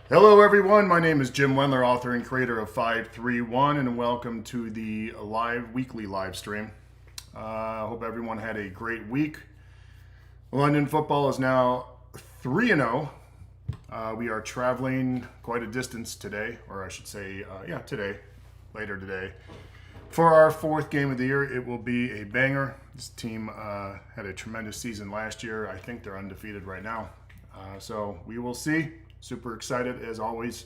Hello everyone, my name is Jim Wendler, author and creator of 531, and welcome to the weekly live stream. I hope everyone had a great week. London football is now 3-0. We are traveling quite a distance today, or I should say, later today. For our fourth game of the year, it will be a banger. This team had a tremendous season last year. I think they're undefeated right now. So we will see. Super excited, as always,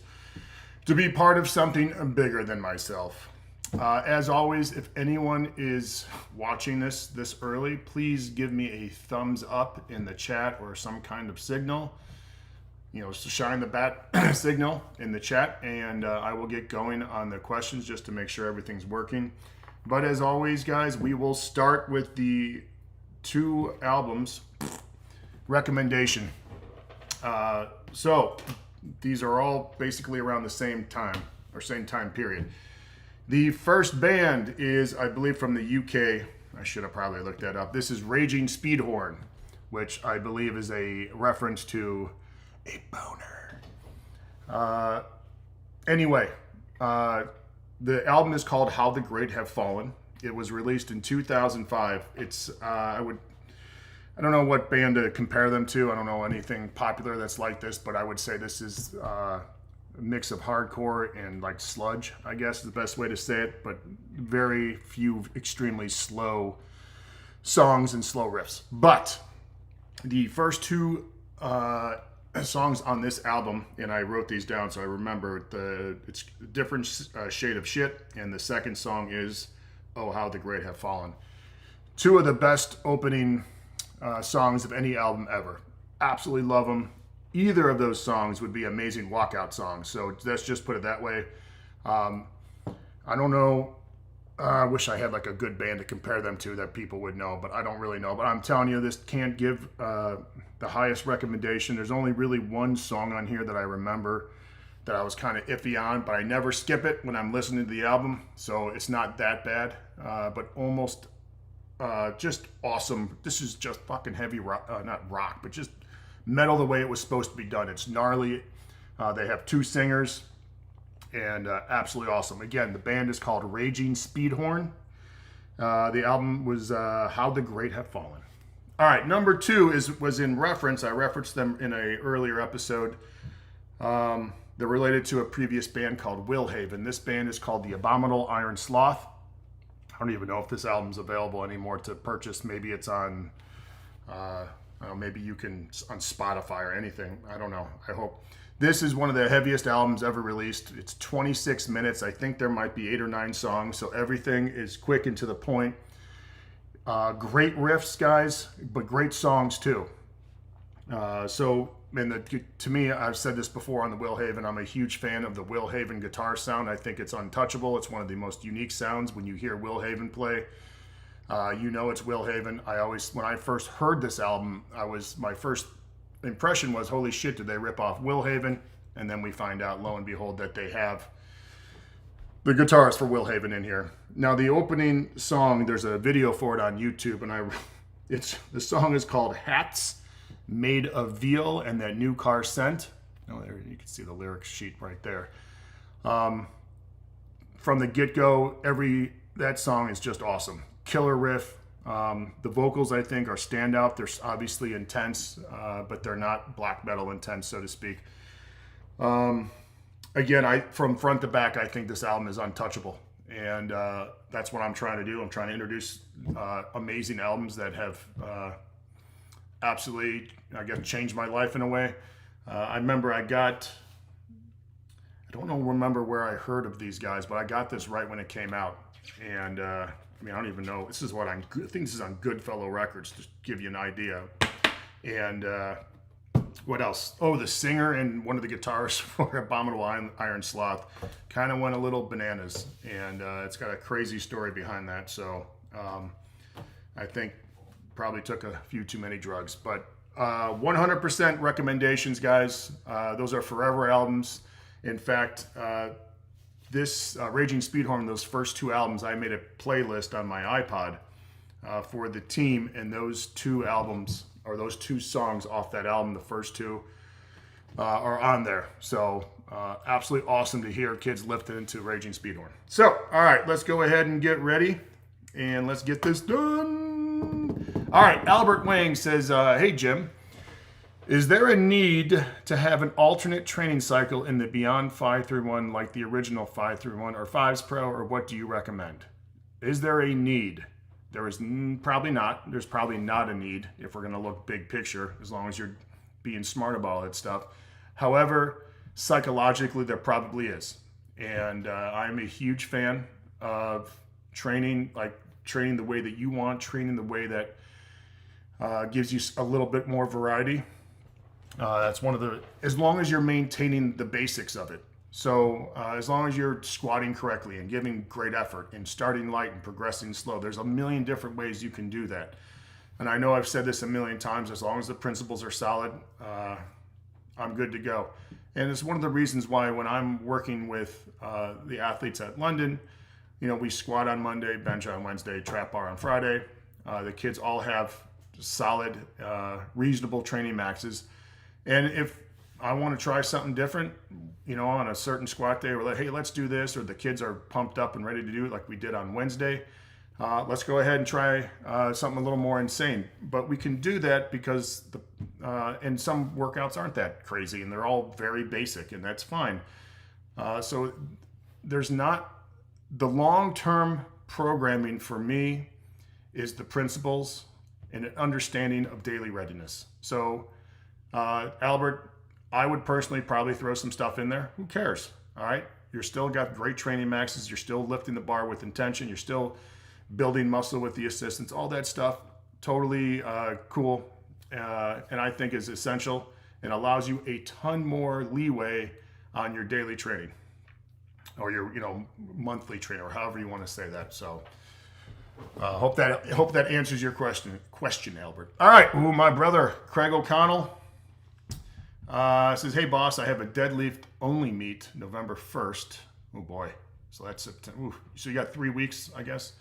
to be part of something bigger than myself. As always, if anyone is watching this early, please give me a thumbs up in the chat or some kind of signal. You know, shine the bat signal in the chat, and I will get going on the questions just to make sure everything's working. But as always, guys, we will start with the two albums recommendation. So these are all basically around the same time or same time period. The first band is, I believe, from the UK. I should have probably looked that up. This is Raging Speedhorn, which I believe is a reference to a boner. Anyway, the album is called How the Great Have Fallen. It was released in 2005. It's I don't know what band to compare them to. I don't know anything popular that's like this, but I would say this is a mix of hardcore and like sludge, I guess is the best way to say it, but very few extremely slow songs and slow riffs. But the first two songs on this album, and I wrote these down so I remember, it's a different shade of shit, and the second song is Oh, How the Great Have Fallen. Two of the best opening songs of any album ever. Absolutely love them. Either of those songs would be amazing walkout songs. So let's just put it that way. I don't know. I wish I had like a good band to compare them to that people would know, but I don't really know. But I'm telling you, this can't give the highest recommendation. There's only really one song on here that I remember that I was kind of iffy on, but I never skip it when I'm listening to the album. So it's not that bad, but almost just awesome. This is just fucking heavy rock, not rock, but just metal the way it was supposed to be done. It's gnarly. They have two singers, and absolutely awesome. Again, the band is called Raging Speedhorn. The album was How the Great Have Fallen. All right, number two was in reference. I referenced them in an earlier episode. They're related to a previous band called Willhaven. This band is called the Abominable Iron Sloth. I don't even know if this album's available anymore to purchase. Maybe it's on, I don't know, maybe you can on Spotify or anything. I don't know. I hope. This is one of the heaviest albums ever released. It's 26 minutes. I think there might be 8 or 9 songs, so everything is quick and to the point. Great riffs, guys, but great songs too. To me, I've said this before on the Willhaven, I'm a huge fan of the Willhaven guitar sound. I think it's untouchable. It's one of the most unique sounds. When you hear Willhaven play, you know it's Willhaven. When I first heard this album, my first impression was, holy shit, did they rip off Willhaven? And then we find out, lo and behold, that they have the guitars for Willhaven in here. Now, the opening song, there's a video for it on YouTube, and the song is called Hats Made of Veal and That New Car Scent. Oh, there you can see the lyrics sheet right there. From the get-go, that song is just awesome. Killer riff. The vocals, I think, are standout. They're obviously intense, but they're not black metal intense, so to speak. Again, from front to back, I think this album is untouchable. And that's what I'm trying to do. I'm trying to introduce amazing albums that have absolutely, I guess, changed my life in a way. I remember I don't remember where I heard of these guys, but I got this right when it came out. And I don't even know. I think this is on Goodfellow Records, to give you an idea. And what else? Oh, the singer and one of the guitarists for Abominable Iron Sloth kind of went a little bananas. And it's got a crazy story behind that. So I think probably took a few too many drugs, but 100% recommendations, guys. Those are forever albums. In fact, this Raging Speedhorn, those first two albums, I made a playlist on my iPod for the team, and those two albums, or those two songs off that album, the first two, are on there. So absolutely awesome to hear kids lifted into Raging Speedhorn. So, all right, let's go ahead and get ready and let's get this done. All right, Albert Wang says, hey, Jim, is there a need to have an alternate training cycle in the Beyond 531 like the original 531 or 5s Pro, or what do you recommend? Is there a need? There is probably not. There's probably not a need if we're going to look big picture, as long as you're being smart about all that stuff. However, psychologically, there probably is. And I'm a huge fan of training, like training the way that you want, training the way that gives you a little bit more variety. That's one of the, as long as you're maintaining the basics of it. So as long as you're squatting correctly and giving great effort and starting light and progressing slow, there's a million different ways you can do that. And I know I've said this a million times, as long as the principles are solid, I'm good to go. And it's one of the reasons why when I'm working with the athletes at London, you know, we squat on Monday, bench on Wednesday, trap bar on Friday. The kids all have solid, reasonable training maxes. And if I want to try something different, you know, on a certain squat day, we're like, hey, let's do this, or the kids are pumped up and ready to do it like we did on Wednesday, let's go ahead and try something a little more insane. But we can do that because and some workouts aren't that crazy and they're all very basic, and that's fine. So there's not, the long-term programming for me is the principles and an understanding of daily readiness. So Albert, I would personally probably throw some stuff in there. Who cares? All right. You're still got great training maxes. You're still lifting the bar with intention. You're still building muscle with the assistance. All that stuff, totally cool. And I think is essential and allows you a ton more leeway on your daily training or your, you know, monthly training, or however you want to say that. So hope that answers your question, Albert. All right. Ooh, my brother, Craig O'Connell, says, hey boss, I have a deadlift only meet November 1st. Oh boy. So that's September. Ooh. So you got 3 weeks, I guess.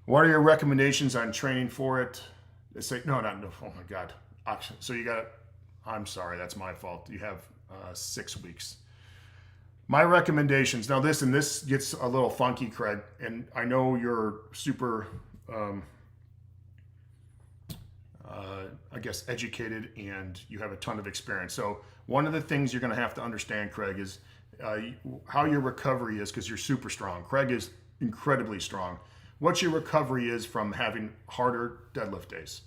What are your recommendations on training for it? Say, no, oh my God. So you got, I'm sorry, that's my fault. You have 6 weeks. My recommendations, now this gets a little funky, Craig, and I know you're super, I guess, educated and you have a ton of experience. So one of the things you're going to have to understand, Craig, is how your recovery is, because you're super strong. Craig is incredibly strong. What your recovery is from having harder deadlift days.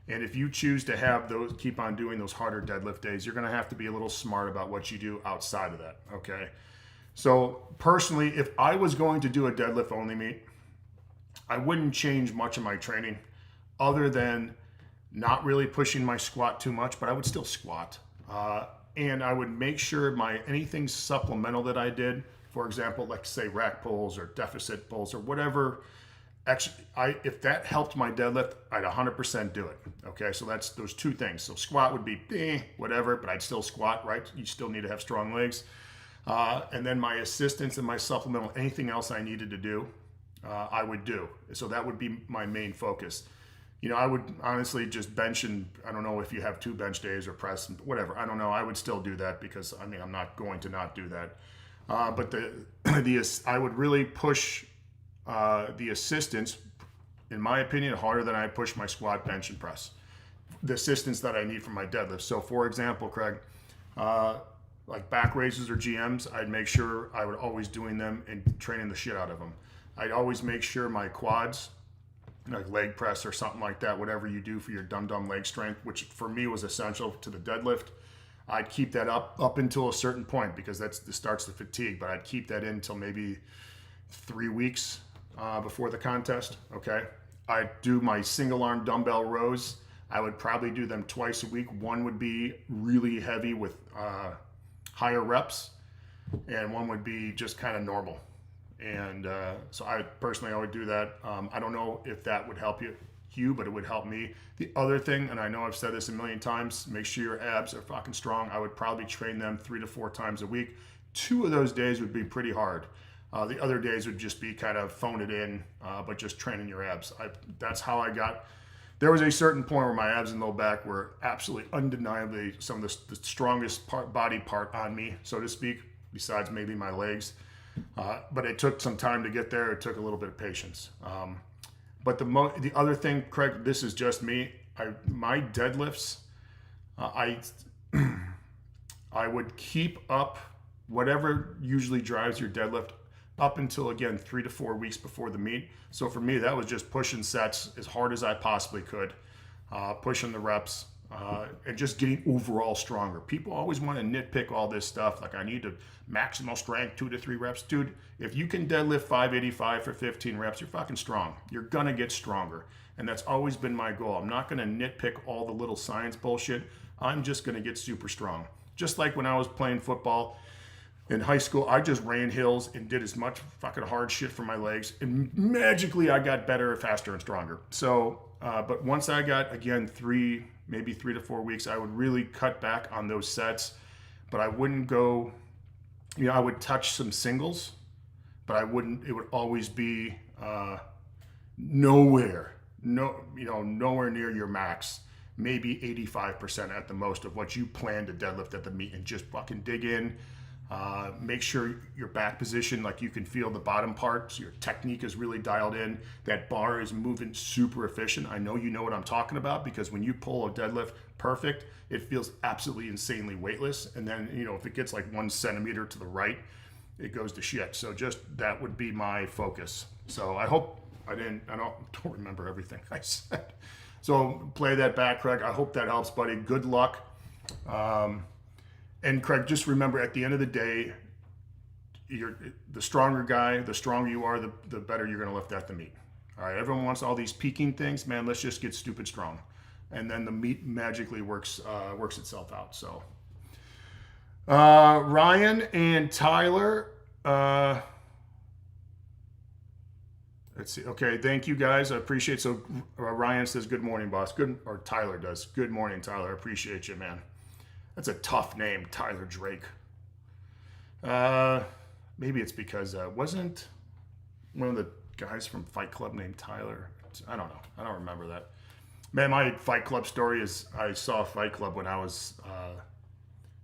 And if you choose to have those, keep on doing those harder deadlift days, you're going to have to be a little smart about what you do outside of that. Okay. So personally, if I was going to do a deadlift only meet, I wouldn't change much of my training other than not really pushing my squat too much, but I would still squat. And I would make sure anything supplemental that I did, for example, like say rack pulls or deficit pulls or whatever, if that helped my deadlift, I'd 100% do it. Okay, so that's those two things. So squat would be whatever, but I'd still squat, right? You still need to have strong legs. And then my assistance and my supplemental, anything else I needed to do, I would do. So that would be my main focus. You know, I would honestly just bench, and I don't know if you have 2 bench days or press, whatever. I don't know. I would still do that because, I mean, I'm not going to not do that. But I would really push the assistance, in my opinion, harder than I push my squat, bench, and press. The assistance that I need for my deadlift. So, for example, Craig, like back raises or GMs, I'd make sure I would always doing them and training the shit out of them. I'd always make sure my quads, like leg press or something like that, whatever you do for your dumb leg strength, which for me was essential to the deadlift, I'd keep that up until a certain point, because that starts the fatigue, but I'd keep that in until maybe 3 weeks before the contest. Okay, I'd do my single arm dumbbell rows. I would probably do them twice a week. One would be really heavy with higher reps, and one would be just kind of normal. And so I personally, I would do that. I don't know if that would help you, but it would help me. The other thing, and I know I've said this a million times, make sure your abs are fucking strong. I would probably train them 3 to 4 times a week. 2 of those days would be pretty hard. The other days would just be kind of phone it in, but just training your abs. That's how I got there was a certain point where my abs and low back were absolutely undeniably some of the strongest body part on me, so to speak, besides maybe my legs. But it took some time to get there. It took a little bit of patience. But the other thing, Craig, this is just me. My deadlifts, I would keep up whatever usually drives your deadlift up until, again, 3 to 4 weeks before the meet. So for me, that was just pushing sets as hard as I possibly could, pushing the reps, and just getting overall stronger. People always want to nitpick all this stuff, like I need to maximal strength 2 to 3 reps. Dude, if you can deadlift 585 for 15 reps, you're fucking strong. You're gonna get stronger. And that's always been my goal. I'm not gonna nitpick all the little science bullshit. I'm just gonna get super strong. Just like when I was playing football in high school, I just ran hills and did as much fucking hard shit for my legs, and magically I got better, faster, and stronger. So, but once I got, again, maybe 3 to 4 weeks, I would really cut back on those sets, but I wouldn't go, I would touch some singles, but it would always be nowhere near your max, maybe 85% at the most of what you plan to deadlift at the meet, and just fucking dig in. Make sure your back position, like you can feel the bottom part, so your technique is really dialed in. That bar is moving super efficient. I know you know what I'm talking about, because when you pull a deadlift perfect, it feels absolutely insanely weightless. And then, if it gets like 1 centimeter to the right, it goes to shit. So just that would be my focus. So I hope I don't remember everything I said. So play that back, Craig. I hope that helps, buddy. Good luck. And Craig, just remember, at the end of the day, you're the stronger guy. The stronger you are, the better you're going to lift at the meet. All right, everyone wants all these peaking things. Man, let's just get stupid strong, and then the meet magically works itself out. So, Ryan and Tyler. Let's see. Okay, thank you guys. I appreciate it. So Ryan says, "Good morning, boss." Or Tyler does. Good morning, Tyler. I appreciate you, man. That's a tough name, Tyler Drake. Maybe it's because wasn't one of the guys from Fight Club named Tyler? I don't know. I don't remember that. Man, my Fight Club story is I saw Fight Club when I was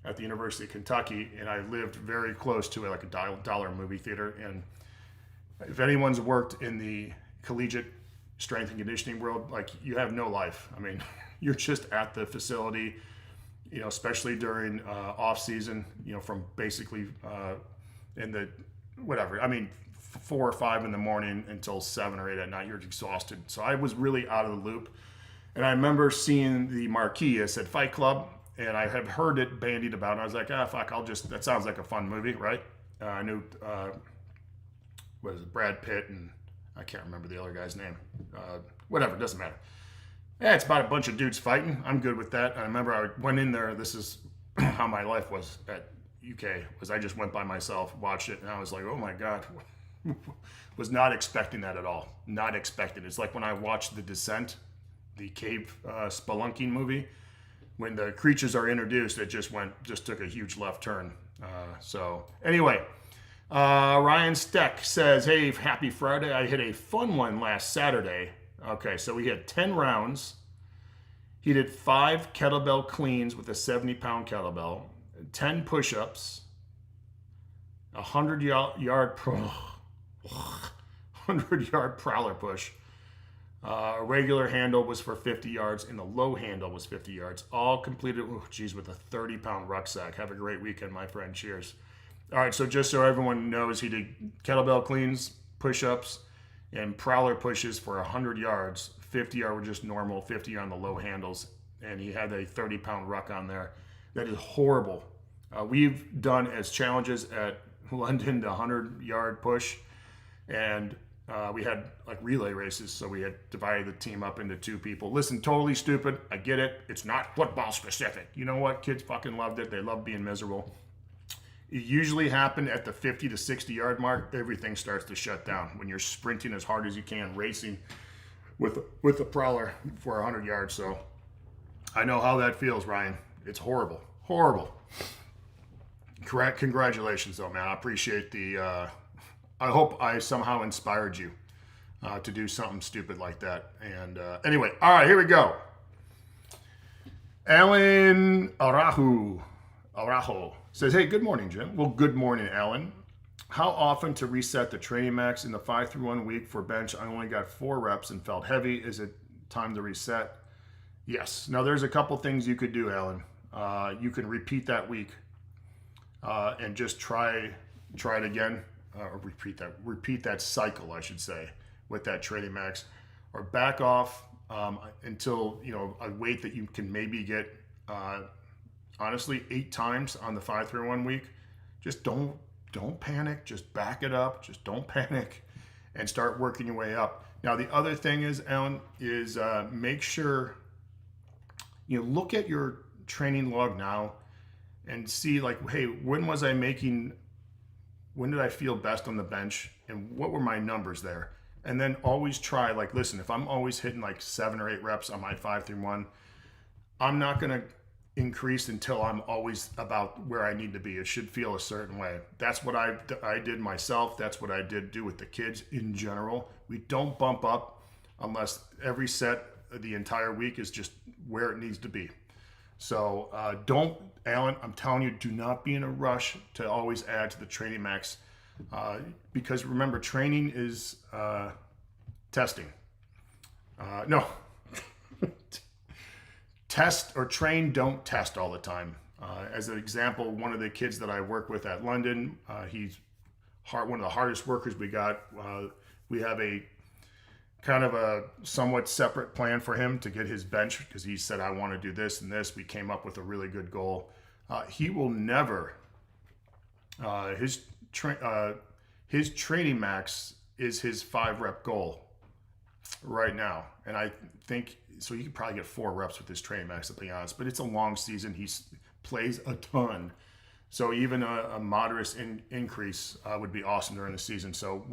at the University of Kentucky, and I lived very close to like a dollar movie theater. And if anyone's worked in the collegiate strength and conditioning world, like, you have no life. I mean, you're just at the facility, especially during off season, from basically in the whatever. I mean, 4 or 5 in the morning until 7 or 8 at night. You're exhausted. So I was really out of the loop. And I remember seeing the marquee. It said Fight Club, and I had heard it bandied about. And I was like, fuck, that sounds like a fun movie, right? I knew, what is it, Brad Pitt, and I can't remember the other guy's name. Whatever, doesn't matter. Yeah, it's about a bunch of dudes fighting. I'm good with that. I remember I went in there. This is how my life was at UK, was I just went by myself, watched it, and I was like, oh my God. Was not expecting that at all. Not expecting. It's like when I watched The Descent, the cave spelunking movie. When the creatures are introduced, it just took a huge left turn. So anyway, Ryan Steck says, hey, happy Friday. I hit a fun one last Saturday. Okay, so we had 10 rounds. He did 5 kettlebell cleans with a 70-pound kettlebell, 10 push-ups, 100-yard prowler push. A regular handle was for 50 yards, and the low handle was 50 yards. All completed, with a 30-pound rucksack. Have a great weekend, my friend. Cheers. All right, so just so everyone knows, he did kettlebell cleans, push-ups, and prowler pushes for 100 yards. 50 were just normal, 50 on the low handles, and he had a 30-pound ruck on there. That is horrible. We've done as challenges at London the 100-yard push, and we had like relay races, so we had divided the team up into 2 people. Listen, totally stupid. I get it. It's not football specific. You know what? Kids fucking loved it. They love being miserable. It usually happened at the 50 to 60-yard mark. Everything starts to shut down when you're sprinting as hard as you can, racing with a prowler for 100 yards. So I know how that feels, Ryan. It's horrible. Horrible. Correct. Congratulations, though, man. I appreciate the... I hope I somehow inspired you. to do something stupid like that. And anyway, all right, here we go. Alan Arajo says, hey, good morning, Jim. Well, good morning, Alan. How often to reset the training max in the 5-through-1 week for bench? I only got 4 reps and felt heavy. Is it time to reset? Yes. Now, there's a couple things you could do, Alan. You can repeat that week and just try it again, or repeat that cycle, I should say, with that training max, or back off until a weight that you can maybe get honestly 8 times on the 5-through-1 week. Just don't panic. Just back it up. Just don't panic, and start working your way up. Now, the other thing is, Alan, is make sure you look at your training log now and see, like, hey, when did I feel best on the bench, and what were my numbers there? And then always try, like, listen, if I'm always hitting like 7 or 8 reps on my 5-through-1, I'm not going to increase until I'm always about where I need to be. It should feel a certain way. That's what I did myself. That's what I do with the kids in general. We don't bump up unless every set the entire week is just where it needs to be. So Alan, I'm telling you, do not be in a rush to always add to the training max, because remember, training is testing. No. Test or train, don't test all the time. As an example, one of the kids that I work with at London, he's one of the hardest workers we got. We have a kind of a somewhat separate plan for him to get his bench, because he said, I want to do this and this. We came up with a really good goal. He will never, his training max is his 5-rep goal right now. And I think, so you could probably get 4 reps with his training max, to be honest, but it's a long season. He plays a ton. So even a moderate increase would be awesome during the season. So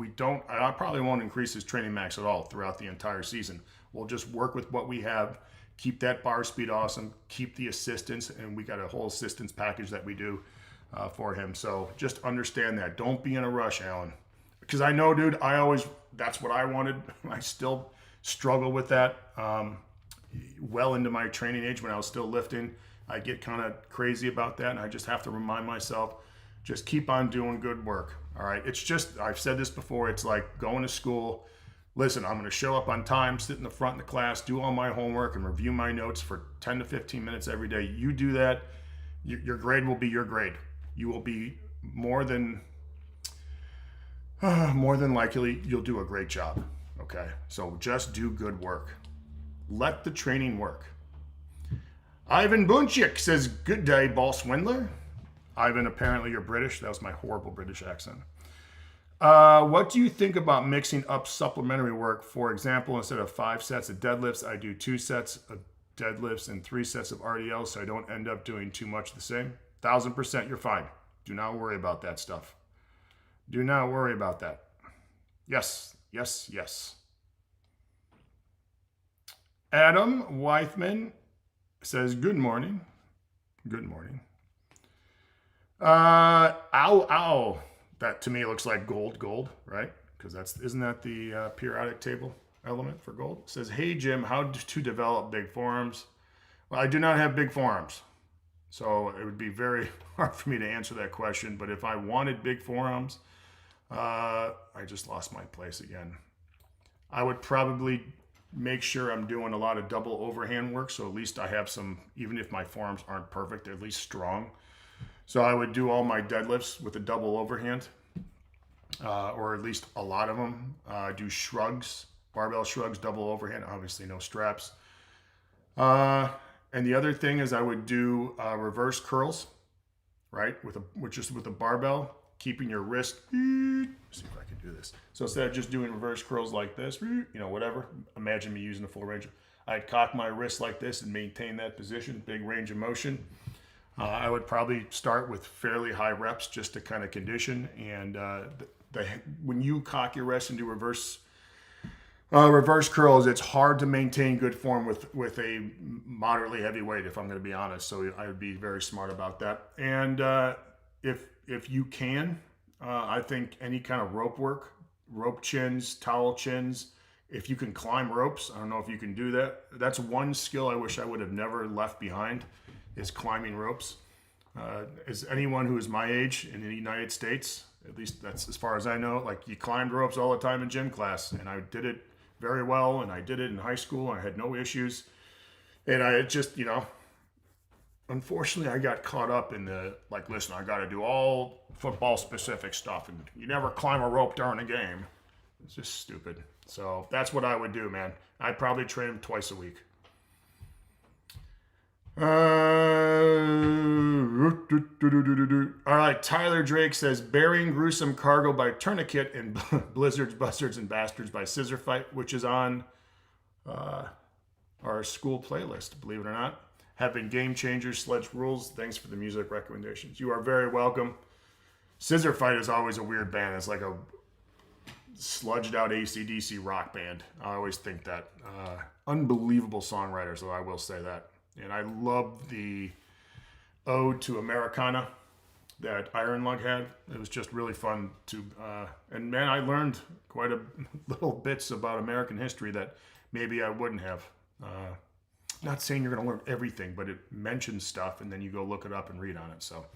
I probably won't increase his training max at all throughout the entire season. We'll just work with what we have, keep that bar speed awesome, keep the assistance, and we got a whole assistance package that we do for him. So just understand that. Don't be in a rush, Alan. Because I know, dude, that's what I wanted. I still struggle with that. Well into my training age, when I was still lifting, I get kind of crazy about that, and I just have to remind myself, just keep on doing good work. All right. It's just, I've said this before, it's like going to school. Listen, I'm going to show up on time, sit in the front of the class, do all my homework, and review my notes for 10 to 15 minutes every day. You do that, your grade will be your grade. You will be more than likely, you'll do a great job. Okay. So just do good work. Let the training work. Ivan Bunchik says, good day, boss Wendler. Ivan, apparently you're British. That was my horrible British accent. What do you think about mixing up supplementary work? For example, instead of 5 sets of deadlifts, I do 2 sets of deadlifts and 3 sets of RDLs, so I don't end up doing too much the same. 1000%, you're fine. Do not worry about that stuff. Do not worry about that. Yes, yes, yes. Adam Weithman says, good morning. Good morning. Ow. That to me looks like gold, right? Because isn't that the periodic table element for gold? It says, hey, Jim, how to develop big forearms? Well, I do not have big forearms. So it would be very hard for me to answer that question. But if I wanted big forearms, I just lost my place again. I would probably make sure I'm doing a lot of double overhand work, so at least I have some, even if my forearms aren't perfect, they're at least strong. So I would do all my deadlifts with a double overhand, or at least a lot of them. Do shrugs, barbell shrugs, double overhand, obviously no straps. And the other thing is I would do reverse curls, right, with a barbell, keeping your wrist. Let's see if I can do this. So instead of just doing reverse curls like this, whatever, imagine me using a full range. I'd cock my wrist like this and maintain that position, big range of motion. I would probably start with fairly high reps just to kind of condition. And when you cock your wrist and do reverse curls, it's hard to maintain good form with a moderately heavy weight, if I'm going to be honest. So I would be very smart about that. And if you can, I think any kind of rope work rope chins, towel chins. If you can climb ropes, I don't know if you can do that. That's one skill I wish I would have never left behind, is climbing ropes. As anyone who is my age in the United States, at least that's as far as I know, like, you climbed ropes all the time in gym class, and I did it very well, and I did it in high school, and I had no issues. And I just, unfortunately, I got caught up in the, like, listen, I got to do all football specific stuff, and you never climb a rope during a game. It's just stupid. So that's what I would do, man. I'd probably train twice a week. All right, Tyler Drake says, burying gruesome cargo by tourniquet and blizzards, bustards, and bastards by scissor fight, which is on our school playlist, believe it or not. Have been game changers, sledge rules. Thanks for the music recommendations. You are very welcome. Scissor Fight is always a weird band. It's like a sludged out AC/DC rock band. I always think that. Unbelievable songwriters, though, I will say that. And I love the Ode to Americana that Iron Lung had. It was just really fun to, and man, I learned quite a little bits about American history that maybe I wouldn't have. Not saying you're going to learn everything, but it mentions stuff, and then you go look it up and read on it. So,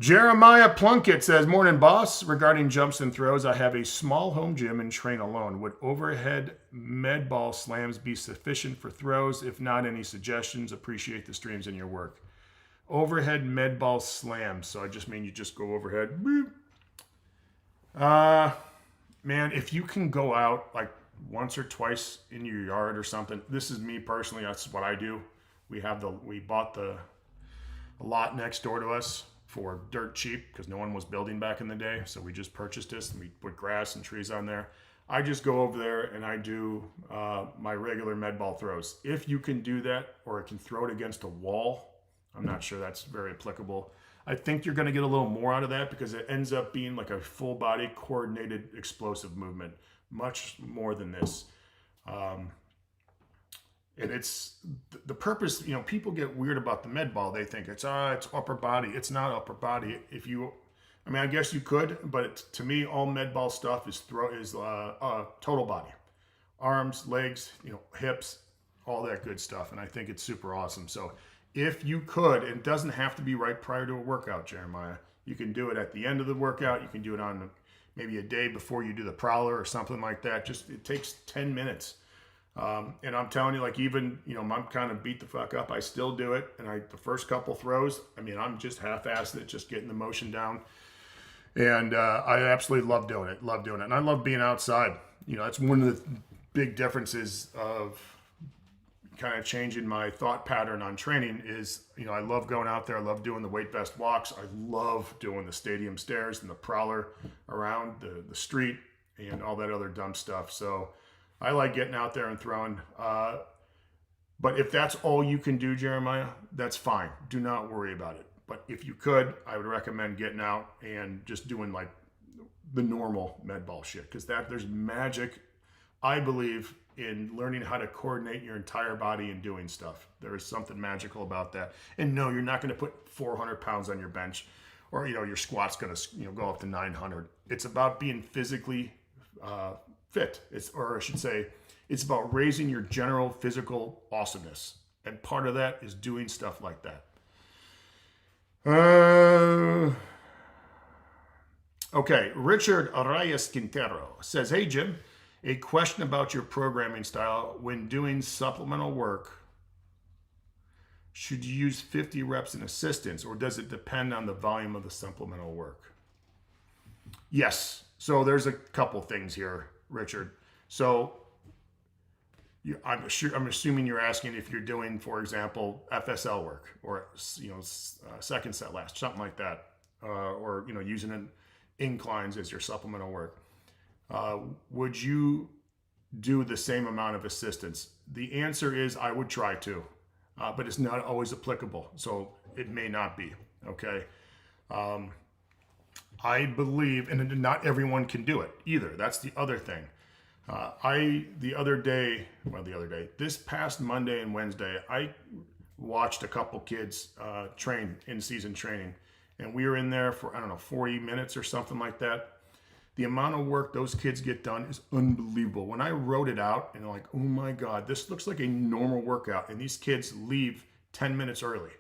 Jeremiah Plunkett says, morning, boss. Regarding jumps and throws, I have a small home gym and train alone. Would overhead med ball slams be sufficient for throws? If not, any suggestions? Appreciate the streams and your work. Overhead med ball slams. So I just mean you just go overhead. Man, if you can go out like once or twice in your yard or something. This is me personally. That's what I do. We bought the lot next door to us for dirt cheap because no one was building back in the day. So we just purchased this and we put grass and trees on there. I just go over there and I do my regular med ball throws. If you can do that, or can throw it against a wall, I'm not sure that's very applicable. I think you're going to get a little more out of that because it ends up being like a full body coordinated explosive movement, much more than this. And it's the purpose, people get weird about the med ball. They think it's upper body. It's not upper body. I guess you could, but to me, all med ball stuff is total body, arms, legs, hips, all that good stuff. And I think it's super awesome. So if you could, it doesn't have to be right prior to a workout, Jeremiah. You can do it at the end of the workout. You can do it on maybe a day before you do the prowler or something like that. It takes 10 minutes. And I'm telling you, like, even, I'm kind of beat the fuck up. I still do it. And the first couple throws, I'm just half-assed it, just getting the motion down. And I absolutely love doing it. And I love being outside. That's one of the big differences of kind of changing my thought pattern on training is, I love going out there. I love doing the weight vest walks. I love doing the stadium stairs and the prowler around the street and all that other dumb stuff. So I like getting out there and throwing. But if that's all you can do, Jeremiah, that's fine. Do not worry about it. But if you could, I would recommend getting out and just doing like the normal med ball shit. Because there's magic, I believe, in learning how to coordinate your entire body and doing stuff. There is something magical about that. And no, you're not going to put 400 pounds on your bench, or your squat's going to go up to 900. It's about being physically fit. It's about raising your general physical awesomeness. And part of that is doing stuff like that. Okay, Richard Reyes Quintero says, hey, Jim, a question about your programming style. When doing supplemental work, should you use 50 reps in assistance, or does it depend on the volume of the supplemental work? Yes. So there's a couple things here, Richard. So I'm assuming you're asking if you're doing, for example, FSL work, or second set last, something like that, or using inclines as your supplemental work. Would you do the same amount of assistance? The answer is I would try to, but it's not always applicable. So it may not be, okay? I believe, and not everyone can do it either. That's the other thing. This past Monday and Wednesday, I watched a couple kids train in season training, and we were in there for, 40 minutes or something like that. the amount of work those kids get done is unbelievable. When I wrote it out and like, oh my God, this looks like a normal workout. And these kids leave 10 minutes early.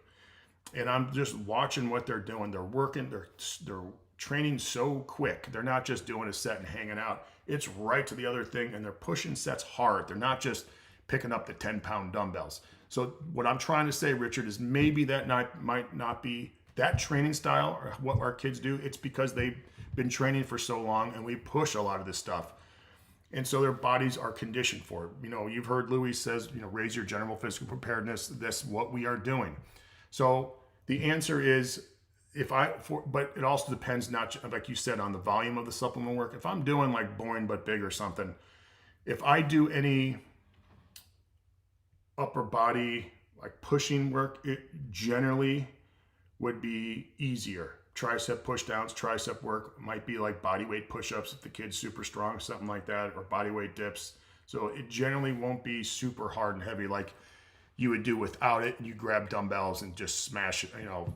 And I'm just watching what they're doing. They're working, they're training so quick. They're not just doing a set and hanging out. It's right to the other thing, and they're pushing sets hard. They're not just picking up the 10-pound dumbbells. So what I'm trying to say, Richard, is maybe that might not be that training style or what our kids do. It's because they've been training for so long, and we push a lot of this stuff. And so their bodies are conditioned for it. You know, you've heard Louis says, you know, raise your general physical preparedness. That's what we are doing. So the answer is, but it also depends, not like you said, on the volume of the supplement work. If I'm doing like boring but big or something, if I do any upper body like pushing work, it generally would be easier. Tricep push downs, tricep work might be like body weight push-ups if the kid's super strong, something like that, or body weight dips. So it generally won't be super hard and heavy like you would do without it. And you grab dumbbells and just smash, you know,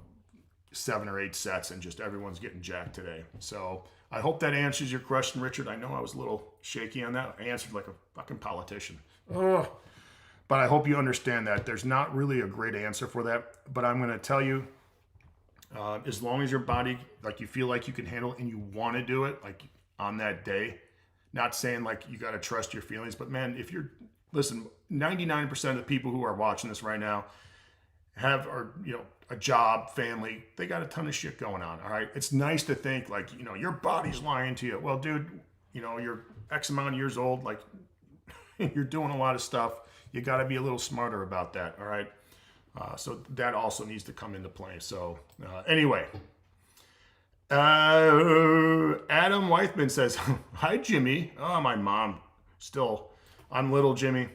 7 or 8 sets, and just everyone's getting jacked today. So I hope that answers your question, Richard. I know I was a little shaky on that. I answered like a fucking politician. Ugh. But I hope you understand that there's not really a great answer for that. But I'm going to tell you, as long as your body, like you feel like you can handle it and you want to do it, like on that day, not saying like you got to trust your feelings, but man, if you're, listen, 99% of the people who are watching this right now you know, a job, family, they got a ton of shit going on. All right. It's nice to think like, you know, your body's lying to you. Well, dude, you know, you're X amount of years old, like you're doing a lot of stuff. You got to be a little smarter about that. All right. So that also needs to come into play. So anyway, Adam Weithman says, hi, Jimmy. Oh, my mom. I'm little Jimmy.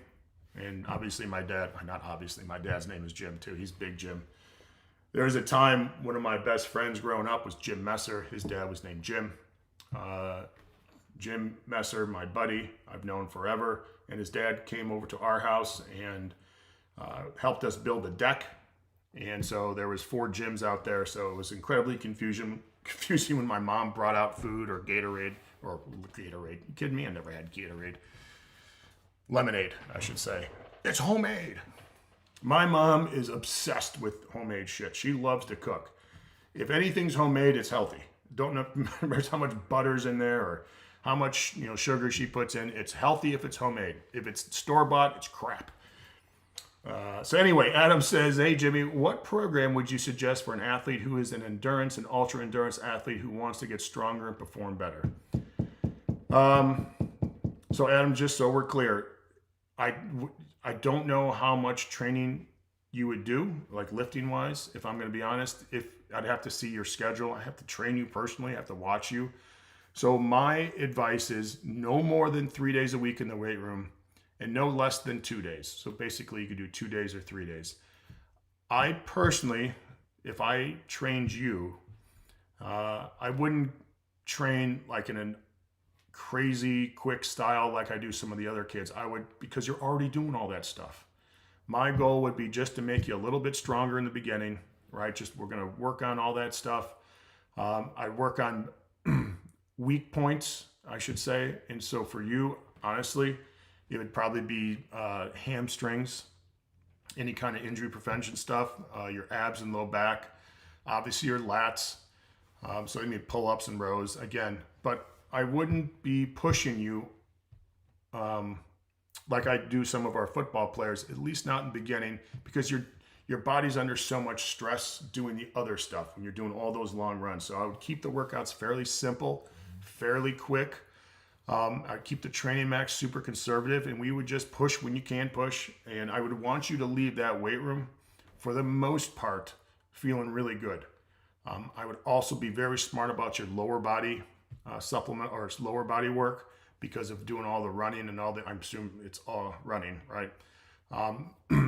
And obviously my dad, not obviously, my dad's name is Jim too. He's Big Jim. There was a time, one of my best friends growing up was Jim Messer. His dad was named Jim. Jim Messer, my buddy, I've known forever. And his dad came over to our house and helped us build a deck. And so there was 4 gyms out there. So it was incredibly confusing when my mom brought out food or Gatorade. You kidding me? I never had Gatorade. Lemonade, I should say. It's homemade. My mom is obsessed with homemade shit. She loves to cook. If anything's homemade, it's healthy. Don't know how much butter's in there or how much, you know, sugar she puts in. It's healthy if it's homemade. If it's store-bought, it's crap. So anyway, Adam says, hey, Jimmy, what program would you suggest for an athlete who is an endurance and ultra-endurance athlete who wants to get stronger and perform better? So Adam, just so we're clear, I don't know how much training you would do, like lifting wise, if I'm going to be honest. If I'd have to see your schedule, I have to train you personally, I have to watch you. So my advice is no more than 3 days a week in the weight room and no less than 2 days. So basically you could do 2 days or 3 days. I personally, if I trained you, I wouldn't train like in a crazy quick style like I do some of the other kids. I would, because you're already doing all that stuff. My goal would be just to make you a little bit stronger in the beginning, right? Just we're going to work on all that stuff. I work on weak points, I should say. And so for you, honestly, it would probably be hamstrings, any kind of injury prevention stuff, your abs and low back, obviously your lats. So you need pull-ups and rows again, but I wouldn't be pushing you like I do some of our football players, at least not in the beginning, because your body's under so much stress doing the other stuff when you're doing all those long runs. So I would keep the workouts fairly simple, fairly quick. I'd keep the training max super conservative, and we would just push when you can push. And I would want you to leave that weight room, for the most part, feeling really good. I would also be very smart about your lower body supplement or lower body work, because of doing all the running and all the, I'm assuming it's all running, right?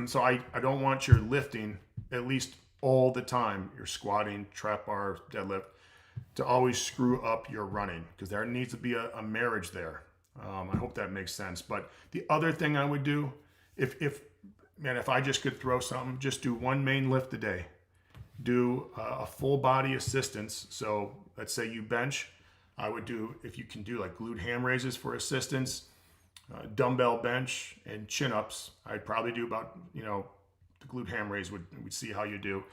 So I don't want your lifting, at least all the time, your squatting, trap bar, deadlift, to always screw up your running, because there needs to be a marriage there. I hope that makes sense. But the other thing I would do, if I just could throw something, just do one main lift a day. Do a full body assistance. So let's say you bench I would do, if you can do like glute ham raises for assistance, dumbbell bench, and chin-ups. I'd probably do about, the glute ham raise we'd see how you do.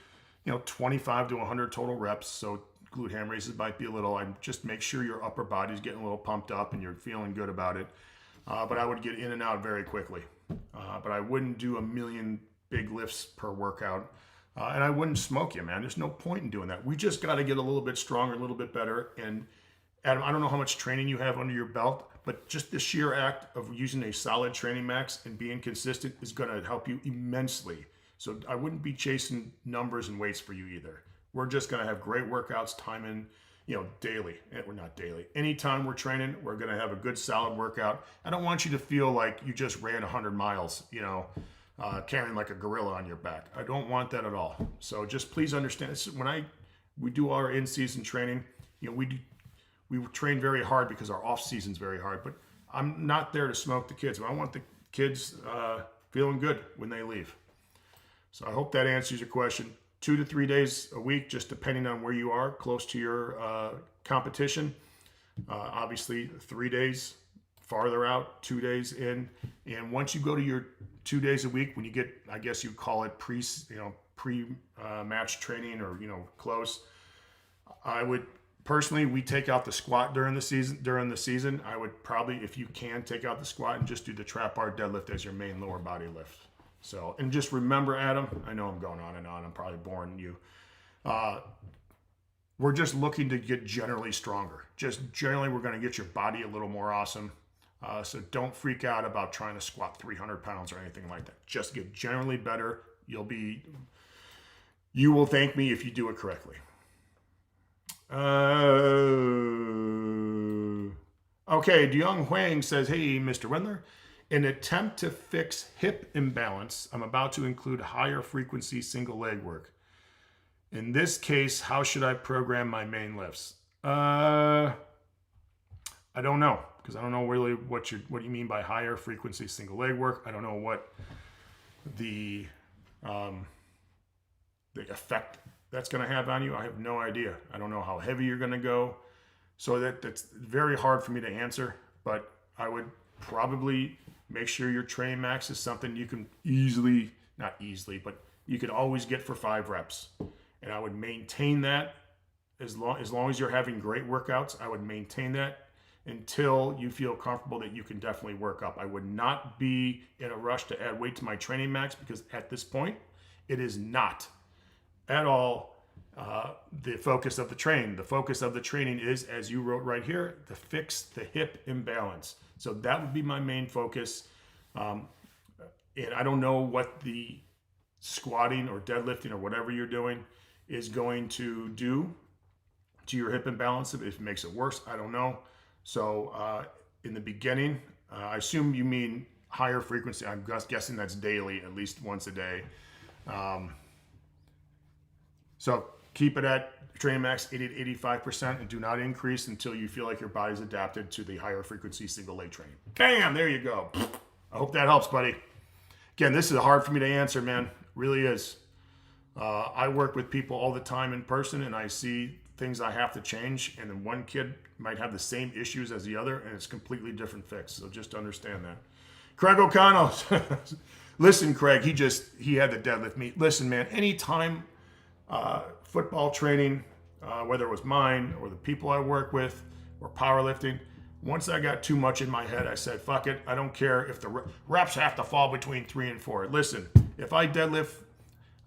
25 to 100 total reps. So glute ham raises might be a little, I'd just make sure your upper body's getting a little pumped up and you're feeling good about it. But I would get in and out very quickly. But I wouldn't do a million big lifts per workout. And I wouldn't smoke you, man. There's no point in doing that. We just got to get a little bit stronger, a little bit better. And Adam, I don't know how much training you have under your belt, but just the sheer act of using a solid training max and being consistent is going to help you immensely. So I wouldn't be chasing numbers and weights for you either. We're just going to have great workouts, time in, daily. We're not daily. Anytime we're training, we're going to have a good solid workout. I don't want you to feel like you just ran 100 miles, carrying like a gorilla on your back. I don't want that at all. So just please understand, when we do our in-season training, we train very hard because our off-season's very hard, but I'm not there to smoke the kids. I want the kids feeling good when they leave. So I hope that answers your question. 2 to 3 days a week, just depending on where you are, close to your competition. Obviously, 3 days farther out, 2 days in. And once you go to your 2 days a week, when you get, I guess you call it pre-match training or, close, I would personally, we take out the squat during the season. I would probably, if you can, take out the squat and just do the trap bar deadlift as your main lower body lift. So, and just remember, Adam, I know I'm going on and on. I'm probably boring you. We're just looking to get generally stronger. Just generally, we're going to get your body a little more awesome. So don't freak out about trying to squat 300 pounds or anything like that. Just get generally better. You will thank me if you do it correctly. Okay, Deong Huang says, hey, Mr. Wendler, in an attempt to fix hip imbalance, I'm about to include higher frequency single leg work. In this case, how should I program my main lifts? I don't know, because I don't know really what you mean by higher frequency single leg work. I don't know what the effect that's going to have on you. I have no idea. I don't know how heavy you're going to go. So that's very hard for me to answer, but I would probably make sure your training max is something you can not easily, but you could always get for 5 reps. And I would maintain that as long as you're having great workouts. I would maintain that until you feel comfortable that you can definitely work up. I would not be in a rush to add weight to my training max, because at this point, it is not at all the focus of the training. The focus of the training is, as you wrote right here, to fix the hip imbalance. So that would be my main focus. And I don't know what the squatting or deadlifting or whatever you're doing is going to do to your hip imbalance. If it makes it worse, I don't know. So in the beginning, I assume you mean higher frequency. I'm guessing that's daily, at least once a day. So keep it at training max 80 to 85% and do not increase until you feel like your body's adapted to the higher frequency single leg training. Bam, there you go. I hope that helps, buddy. Again, this is hard for me to answer, man. Really is. I work with people all the time in person, and I see things I have to change, and then one kid might have the same issues as the other, and it's completely different fix. So just understand that. Craig O'Connell. Listen, Craig, he had the deadlift meet. Listen, man, anytime football training, whether it was mine or the people I work with or powerlifting, once I got too much in my head, I said, fuck it. I don't care if the reps have to fall between 3 and 4. Listen, if I deadlift,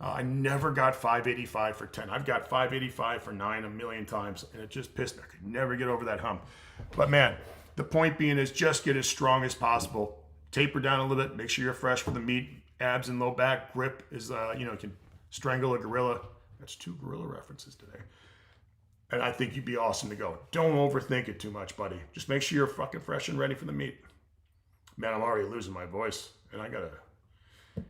I never got 585 for 10. I've got 585 for 9 a million times, and it just pissed me. I could never get over that hump. But man, the point being is just get as strong as possible. Taper down a little bit. Make sure you're fresh for the meet. Abs and low back. Grip is, you can strangle a gorilla. That's 2 gorilla references today. And I think you'd be awesome to go. Don't overthink it too much, buddy. Just make sure you're fucking fresh and ready for the meet. Man, I'm already losing my voice, and I got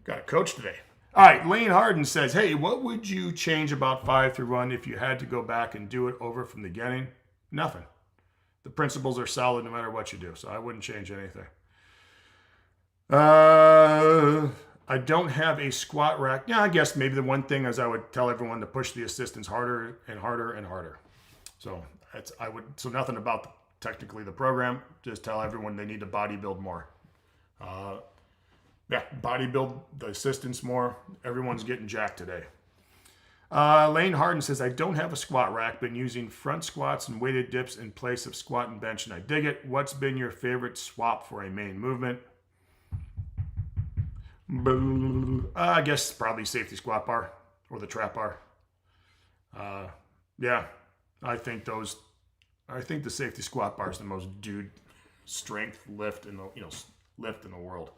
a coach today. All right, Lane Harden says, hey, what would you change about 5 through 1 if you had to go back and do it over from the beginning? Nothing. The principles are solid no matter what you do, so I wouldn't change anything. I don't have a squat rack. Yeah, I guess maybe the one thing is I would tell everyone to push the assistants harder and harder and harder. So so nothing about technically the program. Just tell everyone they need to bodybuild more. Yeah, bodybuild the assistants more. Everyone's getting jacked today. Lane Harden says, I don't have a squat rack. Been using front squats and weighted dips in place of squat and bench, and I dig it. What's been your favorite swap for a main movement? I guess probably safety squat bar or the trap bar. Yeah, I think the safety squat bar is the most dude strength lift in the world.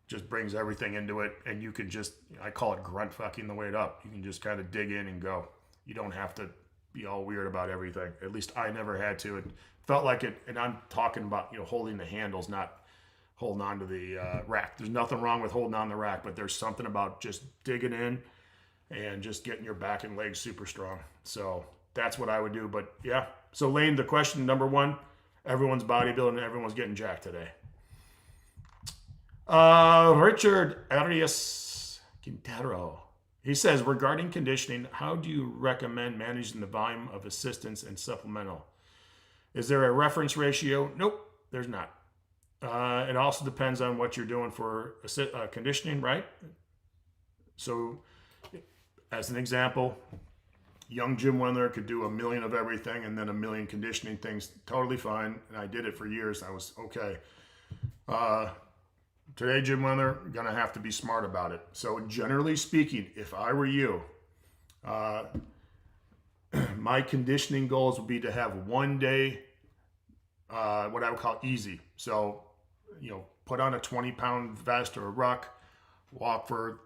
Just brings everything into it, and you can just, I call it grunt fucking the weight up. You can just kind of dig in and go. You don't have to be all weird about everything. At least I never had to. It felt like it, and I'm talking about, holding the handles, not holding on to the rack. There's nothing wrong with holding on the rack, but there's something about just digging in and just getting your back and legs super strong. So that's what I would do. But yeah, so Lane, the question number one, everyone's bodybuilding, everyone's getting jacked today. Richard Arias Quintero. He says, regarding conditioning, how do you recommend managing the volume of assistance and supplemental? Is there a reference ratio? Nope, there's not. It also depends on what you're doing for conditioning, right? So, as an example, young Jim Wendler could do 1 million of everything and then 1 million conditioning things, totally fine. And I did it for years. I was okay. Today, Jim Wendler, gonna have to be smart about it. So generally speaking, if I were you, my conditioning goals would be to have 1 day, what I would call easy. So, put on a 20-pound vest or a ruck, walk for,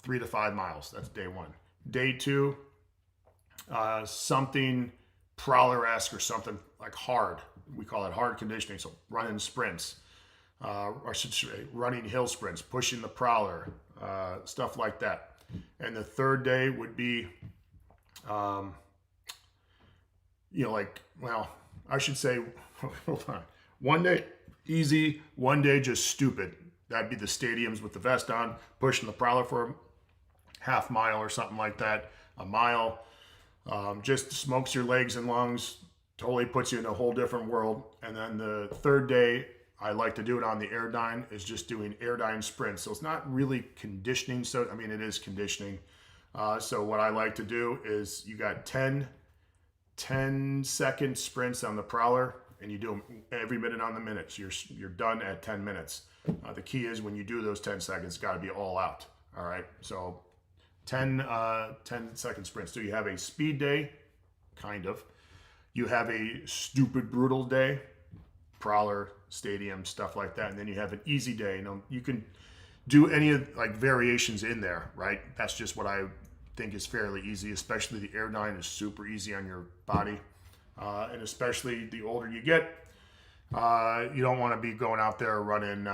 3 to 5 miles. That's day one. Day two, something prowler-esque or something like hard. We call it hard conditioning. So running sprints. Or I should say running hill sprints, pushing the prowler, stuff like that. And the third day would be, I should say, hold on. 1 day easy, 1 day just stupid. That'd be the stadiums with the vest on, pushing the prowler for a half mile or something like that, a mile. Just smokes your legs and lungs, totally puts you in a whole different world. And then the third day, I like to do it on the Airdyne, is just doing Airdyne sprints. So it's not really conditioning. So, it is conditioning. So what I like to do is you got 10-second sprints on the prowler, and you do them every minute on the minute. So you're done at 10 minutes. The key is when you do those 10 seconds, it's got to be all out. All right. So 10-second sprints. So you have a speed day, kind of. You have a stupid brutal day, prowler, stadium, stuff like that. And then you have an easy day. You can do any of variations in there, right? That's just what I think is fairly easy, especially the Airdyne is super easy on your body. And especially the older you get, you don't want to be going out there running,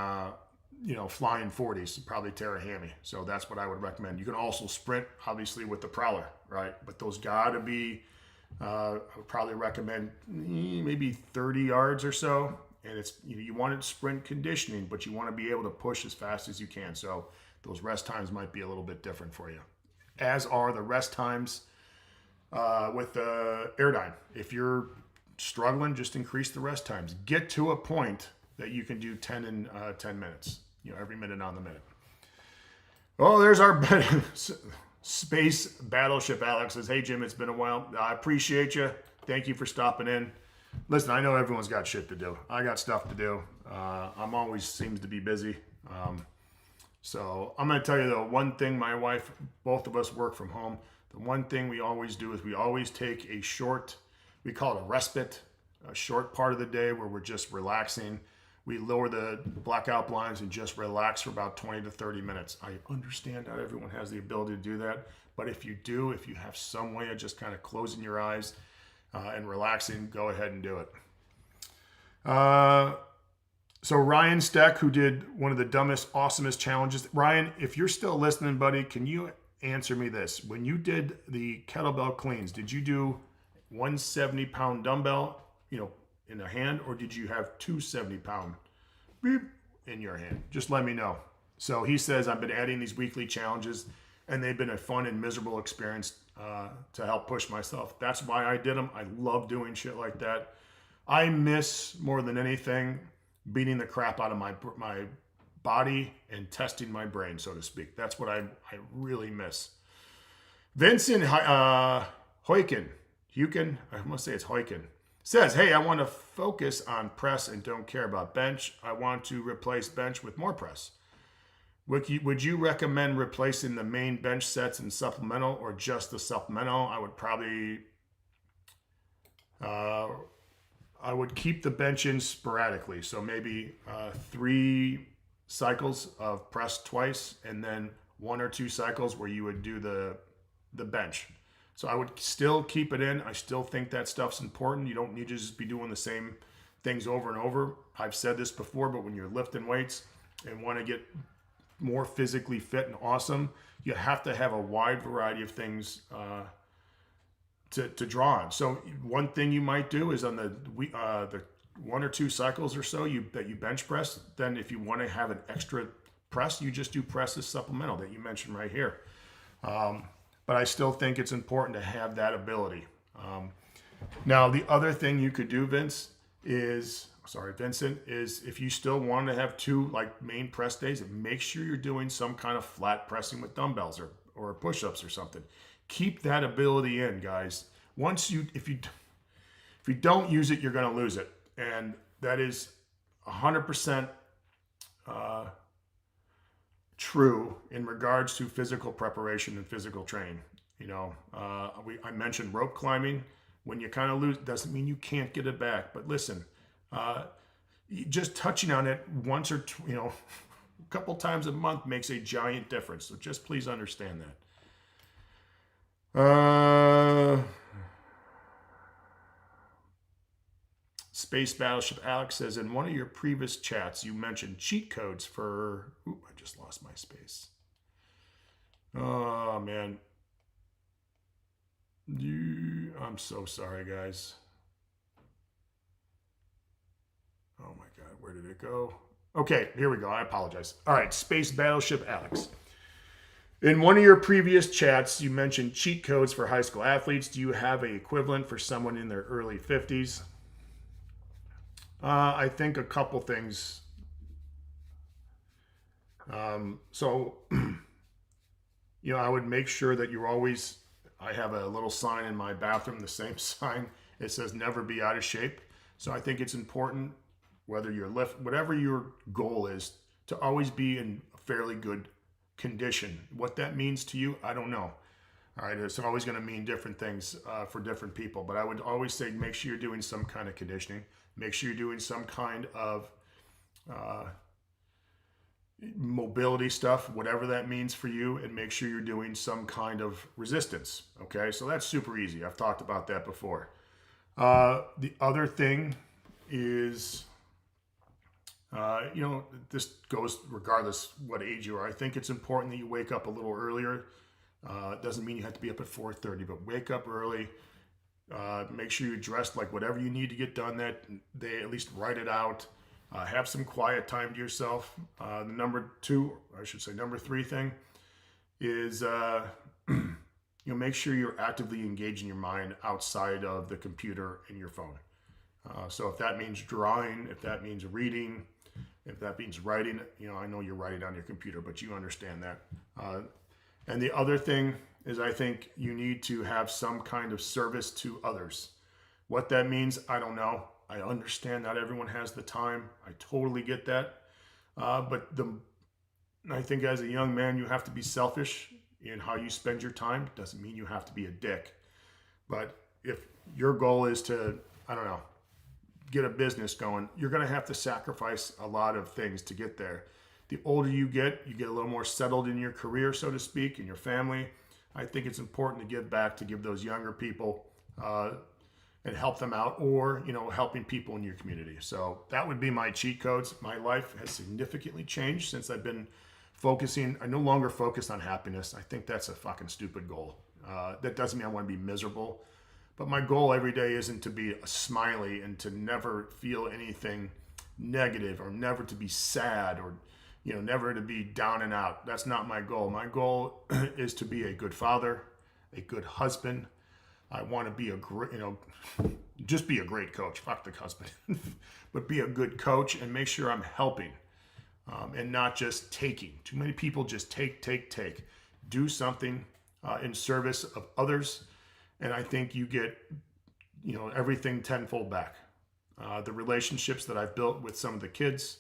flying 40s, probably tear a hammy. So that's what I would recommend. You can also sprint, obviously, with the prowler, right? But those got to be, I would probably recommend maybe 30 yards or so. And it's, you want it sprint conditioning, but you want to be able to push as fast as you can. So those rest times might be a little bit different for you, as are the rest times with the Airdyne. If you're struggling, just increase the rest times. Get to a point that you can do 10 in 10 minutes, every minute on the minute. Oh, there's our space battleship. Alex says, hey, Jim, it's been a while. I appreciate you. Thank you for stopping in. Listen, I know everyone's got shit to do. I got stuff to do. I'm always seems to be busy. So I'm going to tell you, though, one thing, my wife, both of us work from home. The one thing we always do is we always take a short, we call it a respite, a short part of the day where we're just relaxing. We lower the blackout blinds and just relax for about 20 to 30 minutes. I understand not everyone has the ability to do that. But if you do, if you have some way of just kind of closing your eyes and relaxing, go ahead and do it. So Ryan Steck, who did one of the dumbest, awesomest challenges. Ryan, if you're still listening, buddy, can you answer me this? When you did the kettlebell cleans, did you do 170-pound dumbbell, in a hand, or did you have 270-pound in your hand? Just let me know. So he says, I've been adding these weekly challenges, and they've been a fun and miserable experience. to help push myself. That's why I did them. I love doing shit like that. I miss more than anything beating the crap out of my body and testing my brain, so to speak. That's what I really miss. Vincent Huyken, I must say it's Huyken, says, hey, I want to focus on press and don't care about bench. I want to replace bench with more press. Would you recommend replacing the main bench sets in supplemental or just the supplemental? I would probably, I would keep the bench in sporadically. So maybe 3 cycles of press twice and then 1 or 2 cycles where you would do the bench. So I would still keep it in. I still think that stuff's important. You don't need to just be doing the same things over and over. I've said this before, but when you're lifting weights and want to get more physically fit and awesome, you have to have a wide variety of things to draw on. So one thing you might do is on the 1 or 2 cycles or so that you bench press, then if you want to have an extra press, you just do press as supplemental that you mentioned right here. But I still think it's important to have that ability. Now, the other thing you could do, Vincent, is if you still want to have 2 like main press days, make sure you're doing some kind of flat pressing with dumbbells or push-ups or something. Keep that ability in, guys. If you don't use it, you're going to lose it. And that is 100% true in regards to physical preparation and physical training. I mentioned rope climbing. When you kind of lose, doesn't mean you can't get it back. But listen, just touching on it once or a couple times a month makes a giant difference. So just please understand that. Space Battleship Alex says, in one of your previous chats, you mentioned cheat codes for... Ooh, I just lost my space. Oh, man. I'm so sorry, guys. Oh, my God. Where did it go? Okay, here we go. I apologize. All right, Space Battleship Alex. In one of your previous chats, you mentioned cheat codes for high school athletes. Do you have an equivalent for someone in their early 50s? I think a couple things. I would make sure that you're always, I have a little sign in my bathroom, the same sign. It says never be out of shape. So I think it's important, whether you're whatever your goal is, to always be in a fairly good condition. What that means to you, I don't know. All right, it's always going to mean different things for different people. But I would always say make sure you're doing some kind of conditioning. Make sure you're doing some kind of mobility stuff, whatever that means for you, and make sure you're doing some kind of resistance. Okay, so that's super easy. I've talked about that before. The other thing is, this goes regardless what age you are. I think it's important that you wake up a little earlier. It doesn't mean you have to be up at 4:30, but wake up early. Make sure you're dressed like whatever you need to get done that day. At least write it out. Have some quiet time to yourself. The number 3 thing is make sure you're actively engaging your mind outside of the computer and your phone. So if that means drawing, if that means reading, if that means writing, I know you're writing on your computer, but you understand that. And the other thing is, I think you need to have some kind of service to others. What that means, I don't know. I understand not everyone has the time. I totally get that. But I think as a young man, you have to be selfish in how you spend your time. Doesn't mean you have to be a dick. But if your goal is to, get a business going, you're going to have to sacrifice a lot of things to get there. The older you get a little more settled in your career, so to speak, in your family. I think it's important to give back, to give those younger people and help them out, or helping people in your community. So that would be my cheat codes. My life has significantly changed since I've been focusing. I no longer focus on happiness. I think that's a fucking stupid goal. That doesn't mean I want to be miserable, but my goal every day isn't to be a smiley and to never feel anything negative, or never to be sad, or never to be down and out. That's not my goal. My goal is to be a good father, a good husband. I want to be a great, just be a great coach. Fuck the husband. But be a good coach and make sure I'm helping and not just taking. Too many people just take. Do something in service of others. And I think you get, everything tenfold back. The relationships that I've built with some of the kids,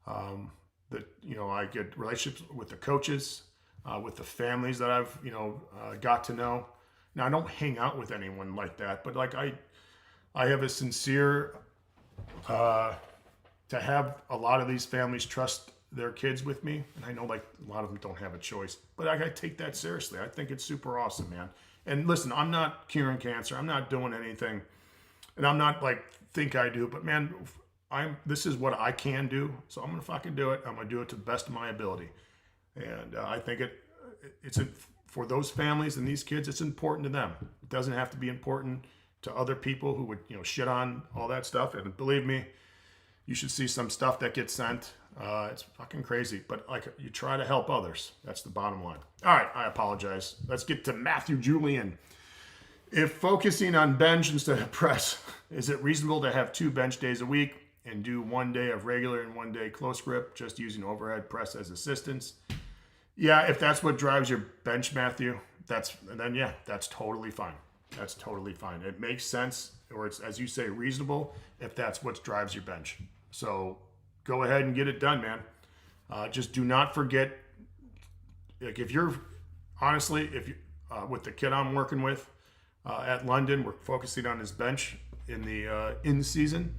I get relationships with the coaches, with the families that I've, got to know. Now, I don't hang out with anyone like that, but like I have a sincere, to have a lot of these families trust their kids with me. And I know like a lot of them don't have a choice, but I take that seriously. I think it's super awesome, man. And listen, I'm not curing cancer. I'm not doing anything. And I'm not like think I do, but man, this is what I can do. So I'm going to fucking do it. I'm going to do it to the best of my ability. And I think it's for those families and these kids, it's important to them. It doesn't have to be important to other people who would, shit on all that stuff. And believe me, you should see some stuff that gets sent. It's fucking crazy. But like, you try to help others. That's the bottom line. All right, I apologize. Let's get to Matthew Julian. If focusing on bench instead of press, is it reasonable to have 2 bench days a week and do 1 day of regular and 1 day close grip, just using overhead press as assistance? Yeah, if that's what drives your bench, Matthew, that's totally fine. That's totally fine. It makes sense, or it's, as you say, reasonable if that's what drives your bench. So go ahead and get it done, man. Just do not forget, like if you're, honestly, with the kid I'm working with at London, we're focusing on his bench in the in season.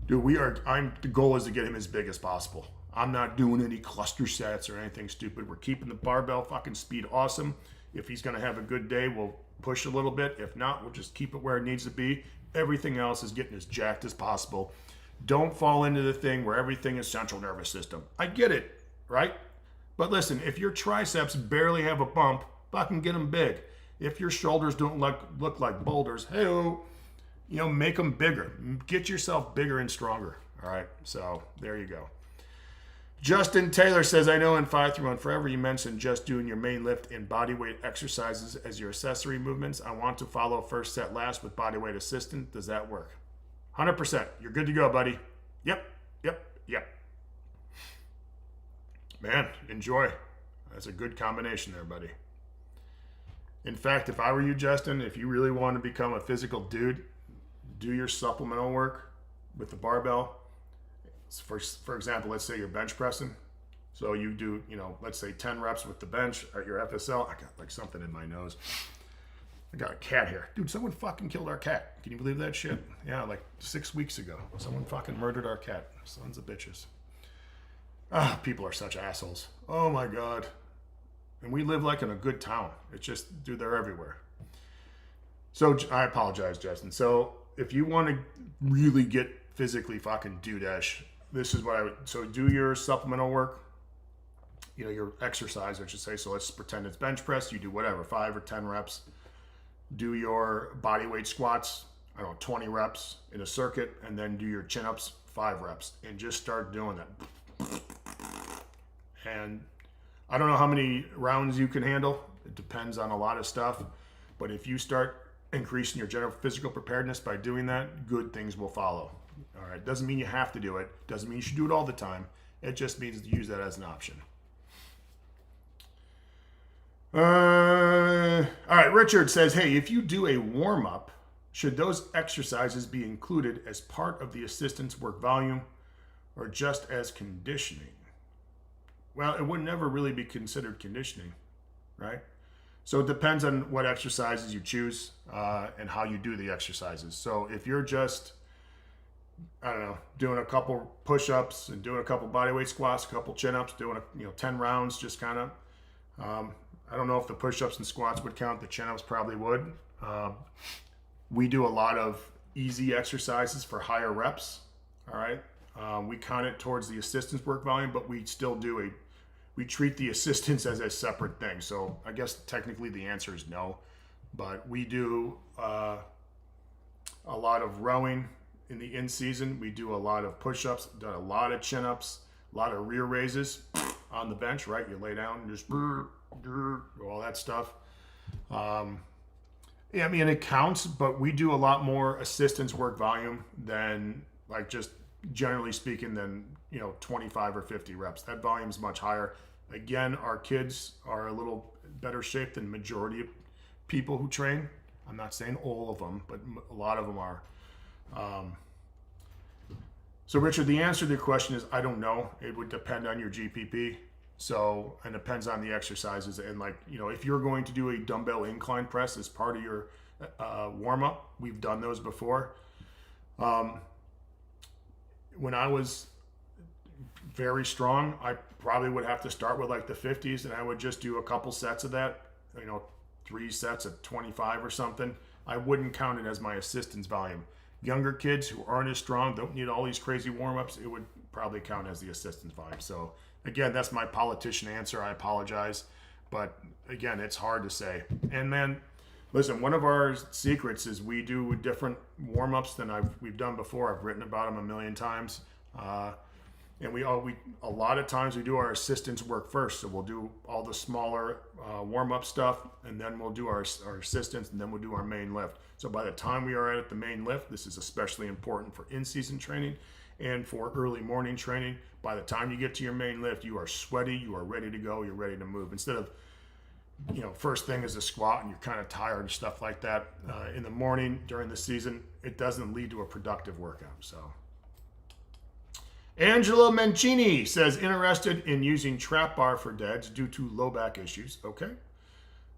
Dude, the goal is to get him as big as possible. I'm not doing any cluster sets or anything stupid. We're keeping the barbell fucking speed awesome. If he's going to have a good day, we'll push a little bit. If not, we'll just keep it where it needs to be. Everything else is getting as jacked as possible. Don't fall into the thing where everything is central nervous system. I get it, right? But listen, if your triceps barely have a bump, fucking get them big. If your shoulders don't look like boulders, hey-oh, make them bigger. Get yourself bigger and stronger. All right, so there you go. Justin Taylor says, I know in 5-3-1 Forever you mentioned just doing your main lift and body weight exercises as your accessory movements. I want to follow first set last with body weight assistant. Does that work? 100%. You're good to go, buddy. Yep. Man, enjoy. That's a good combination there, buddy. In fact, if I were you, Justin, if you really want to become a physical dude, do your supplemental work with the barbell. For example, let's say you're bench pressing. So you do, let's say 10 reps with the bench at your FSL. I got like something in my nose. I got a cat here. Dude, someone fucking killed our cat. Can you believe that shit? Yeah, like 6 weeks ago. Someone fucking murdered our cat. Sons of bitches. People are such assholes. Oh my God. And we live like in a good town. It's just, dude, they're everywhere. So I apologize, Justin. So if you want to really get physically fucking dude-esh, this is what I would, so do your supplemental work, your exercise, I should say. So let's pretend it's bench press. You do whatever, 5 or 10 reps. Do your body weight squats, 20 reps in a circuit, and then do your chin-ups, 5 reps, and just start doing that. And I don't know how many rounds you can handle. It depends on a lot of stuff. But if you start increasing your general physical preparedness by doing that, good things will follow. All right. Doesn't mean you have to do it. Doesn't mean you should do it all the time. It just means to use that as an option. All right. Richard says, hey, if you do a warm-up, should those exercises be included as part of the assistance work volume or just as conditioning? Well, it would never really be considered conditioning, right? So it depends on what exercises you choose and how you do the exercises. So if you're just, doing a couple push-ups and doing a couple bodyweight squats, a couple chin-ups, doing 10 rounds, just kind of, I don't know if the push-ups and squats would count. The chin-ups probably would. We do a lot of easy exercises for higher reps, all right? We count it towards the assistance work volume, but we still we treat the assistance as a separate thing. So I guess technically the answer is no, but we do a lot of rowing in the in-season. We do a lot of push-ups, done a lot of chin-ups, a lot of rear raises on the bench, right? You lay down and just all that stuff. Yeah, I mean, it counts, but we do a lot more assistance work volume than, like, just generally speaking, than, 25 or 50 reps. That volume is much higher. Again, our kids are a little better shape than majority of people who train. I'm not saying all of them, but a lot of them are. So Richard, the answer to your question is I don't know. It would depend on your GPP. So, and depends on the exercises. And, like, if you're going to do a dumbbell incline press as part of your warm up, we've done those before. When I was very strong, I probably would have to start with like the 50s, and I would just do a couple sets of that, 3 sets of 25 or something. I wouldn't count it as my assistance volume. Younger kids who aren't as strong, don't need all these crazy warm-ups, it would probably count as the assistance volume. So again, that's my politician answer. I apologize. But again, it's hard to say. And man, listen, one of our secrets is we do different warm-ups than we've done before. I've written about them a million times. And we a lot of times we do our assistance work first. So we'll do all the smaller warm-up stuff, and then we'll do our assistance, and then we'll do our main lift. So by the time we are at the main lift, this is especially important for in-season training and for early morning training. By the time you get to your main lift, you are sweaty, you are ready to go, you're ready to move. Instead of, first thing is a squat and you're kind of tired and stuff like that. In the morning during the season, it doesn't lead to a productive workout. So Angela Mancini says, interested in using trap bar for deads due to low back issues. Okay.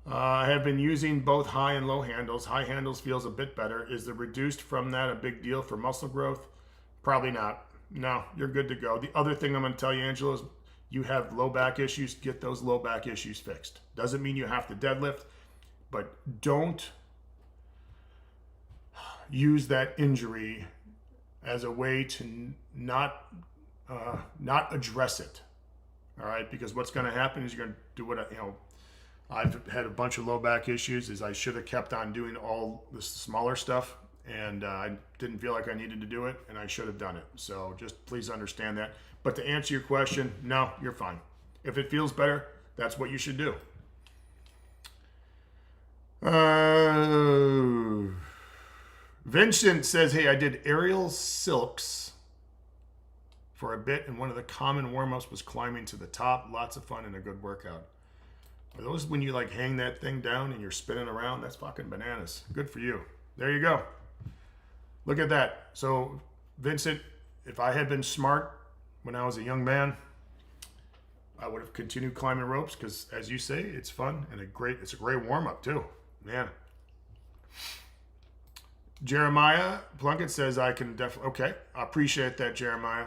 I have been using both high and low handles. High handles feels a bit better. Is the reduced from that a big deal for muscle growth? Probably not. No, you're good to go. The other thing I'm going to tell you, Angela, is you have low back issues. Get those low back issues fixed. Doesn't mean you have to deadlift, but don't use that injury as a way to not address it. All right, because what's going to happen is you're going to do what I've had a bunch of low back issues. Is I should have kept on doing all the smaller stuff, and I didn't feel like I needed to do it, and I should have done it. So just please understand that. But to answer your question, no, you're fine. If it feels better, that's what you should do. Vincent says, hey, I did aerial silks for a bit, and one of the common warm-ups was climbing to the top. Lots of fun and a good workout. Are those when you like hang that thing down and you're spinning around? That's fucking bananas. Good for you. There you go. Look at that. So, Vincent, if I had been smart when I was a young man, I would have continued climbing ropes because, as you say, it's fun and it's a great warm-up too. Man. Jeremiah Plunkett says I can definitely... Okay, I appreciate that, Jeremiah.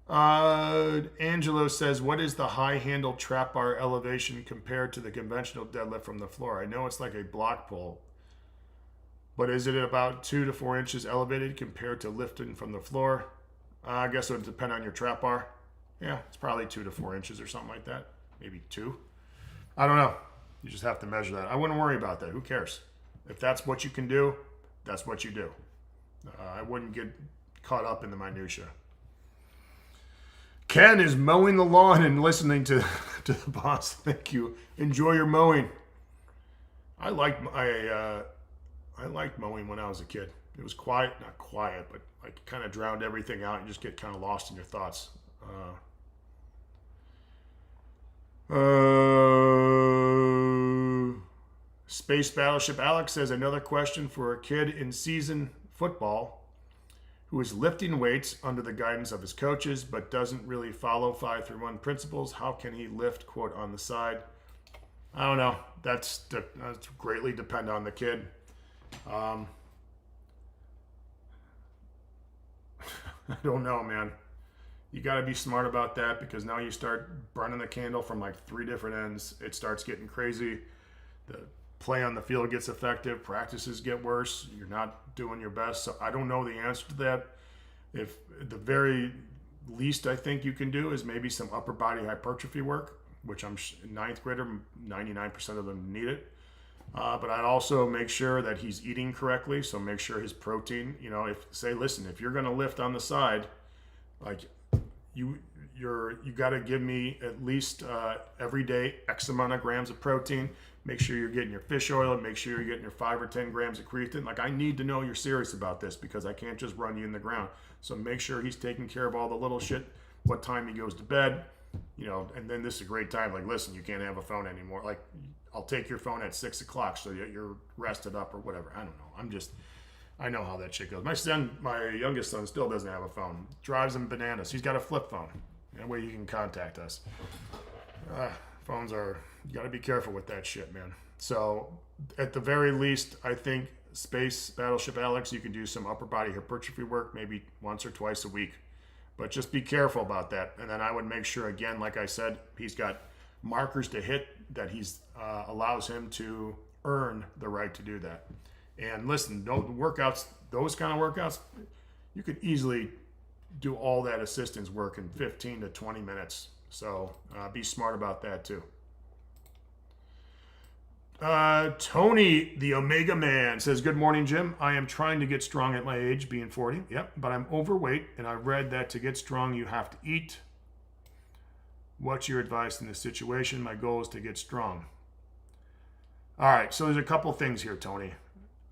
Angelo says, what is the high handle trap bar elevation compared to the conventional deadlift from the floor? I know it's like a block pull, but is it about 2 to 4 inches elevated compared to lifting from the floor? I guess it would depend on your trap bar. Yeah, it's probably 2 to 4 inches or something like that. Maybe 2. I don't know. You just have to measure that. I wouldn't worry about that. Who cares? If that's what you can do, that's what you do. I wouldn't get caught up in the minutia. Ken is mowing the lawn and listening to the boss. Thank you. Enjoy your mowing. I liked mowing when I was a kid. It was quiet, not quiet, but like kind of drowned everything out. You just get kind of lost in your thoughts. Space Battleship Alex says, another question for a kid in season football who is lifting weights under the guidance of his coaches but doesn't really follow 5-3-1 principles. How can he lift, quote, on the side? I don't know. That's greatly depend on the kid. I don't know, man. You got to be smart about that because now you start burning the candle from like 3 different ends. It starts getting crazy. The play on the field gets effective. Practices get worse. You're not doing your best. So I don't know the answer to that. If the very least I think you can do is maybe some upper body hypertrophy work, which I'm 9th grader, 99% of them need it. But I'd also make sure that he's eating correctly. So make sure his protein, if you're going to lift on the side, like you got to give me at least every day X amount of grams of protein. Make sure you're getting your fish oil, and make sure you're getting your 5 or 10 grams of creatine. Like, I need to know you're serious about this, because I can't just run you in the ground. So make sure he's taking care of all the little shit, what time he goes to bed, you know. And then this is a great time. Like, listen, you can't have a phone anymore. Like, I'll take your phone at 6 o'clock so that you're rested up or whatever. I don't know. I know how that shit goes. My youngest son still doesn't have a phone. Drives him bananas. He's got a flip phone. That way you can contact us. Phones are, you got to be careful with that shit, man. So at the very least, I think Space Battleship Alex, you can do some upper body hypertrophy work maybe once or twice a week. But just be careful about that. And then I would make sure, again, like I said, he's got markers to hit that he's allows him to earn the right to do that. And listen, workouts, those kind of workouts, you could easily do all that assistance work in 15 to 20 minutes. So be smart about that too. Tony, the Omega Man, says, good morning, Jim. I am trying to get strong at my age, being 40. Yep, but I'm overweight, and I read that to get strong, you have to eat. What's your advice in this situation? My goal is to get strong. All right, so there's a couple things here, Tony.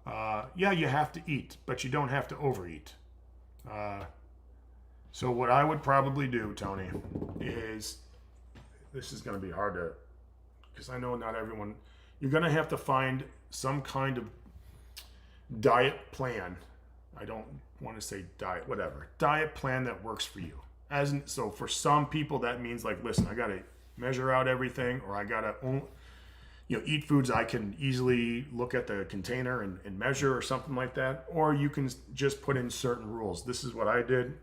Yeah, you have to eat, but you don't have to overeat. So what I would probably do, Tony, is, this is going to be hard to, because I know not everyone, you're going to have to find some kind of diet plan. I don't want to say diet, whatever. Diet plan that works for you. So for some people, that means like, listen, I got to measure out everything, or I got to, eat foods I can easily look at the container and measure, or something like that. Or you can just put in certain rules. This is what I did.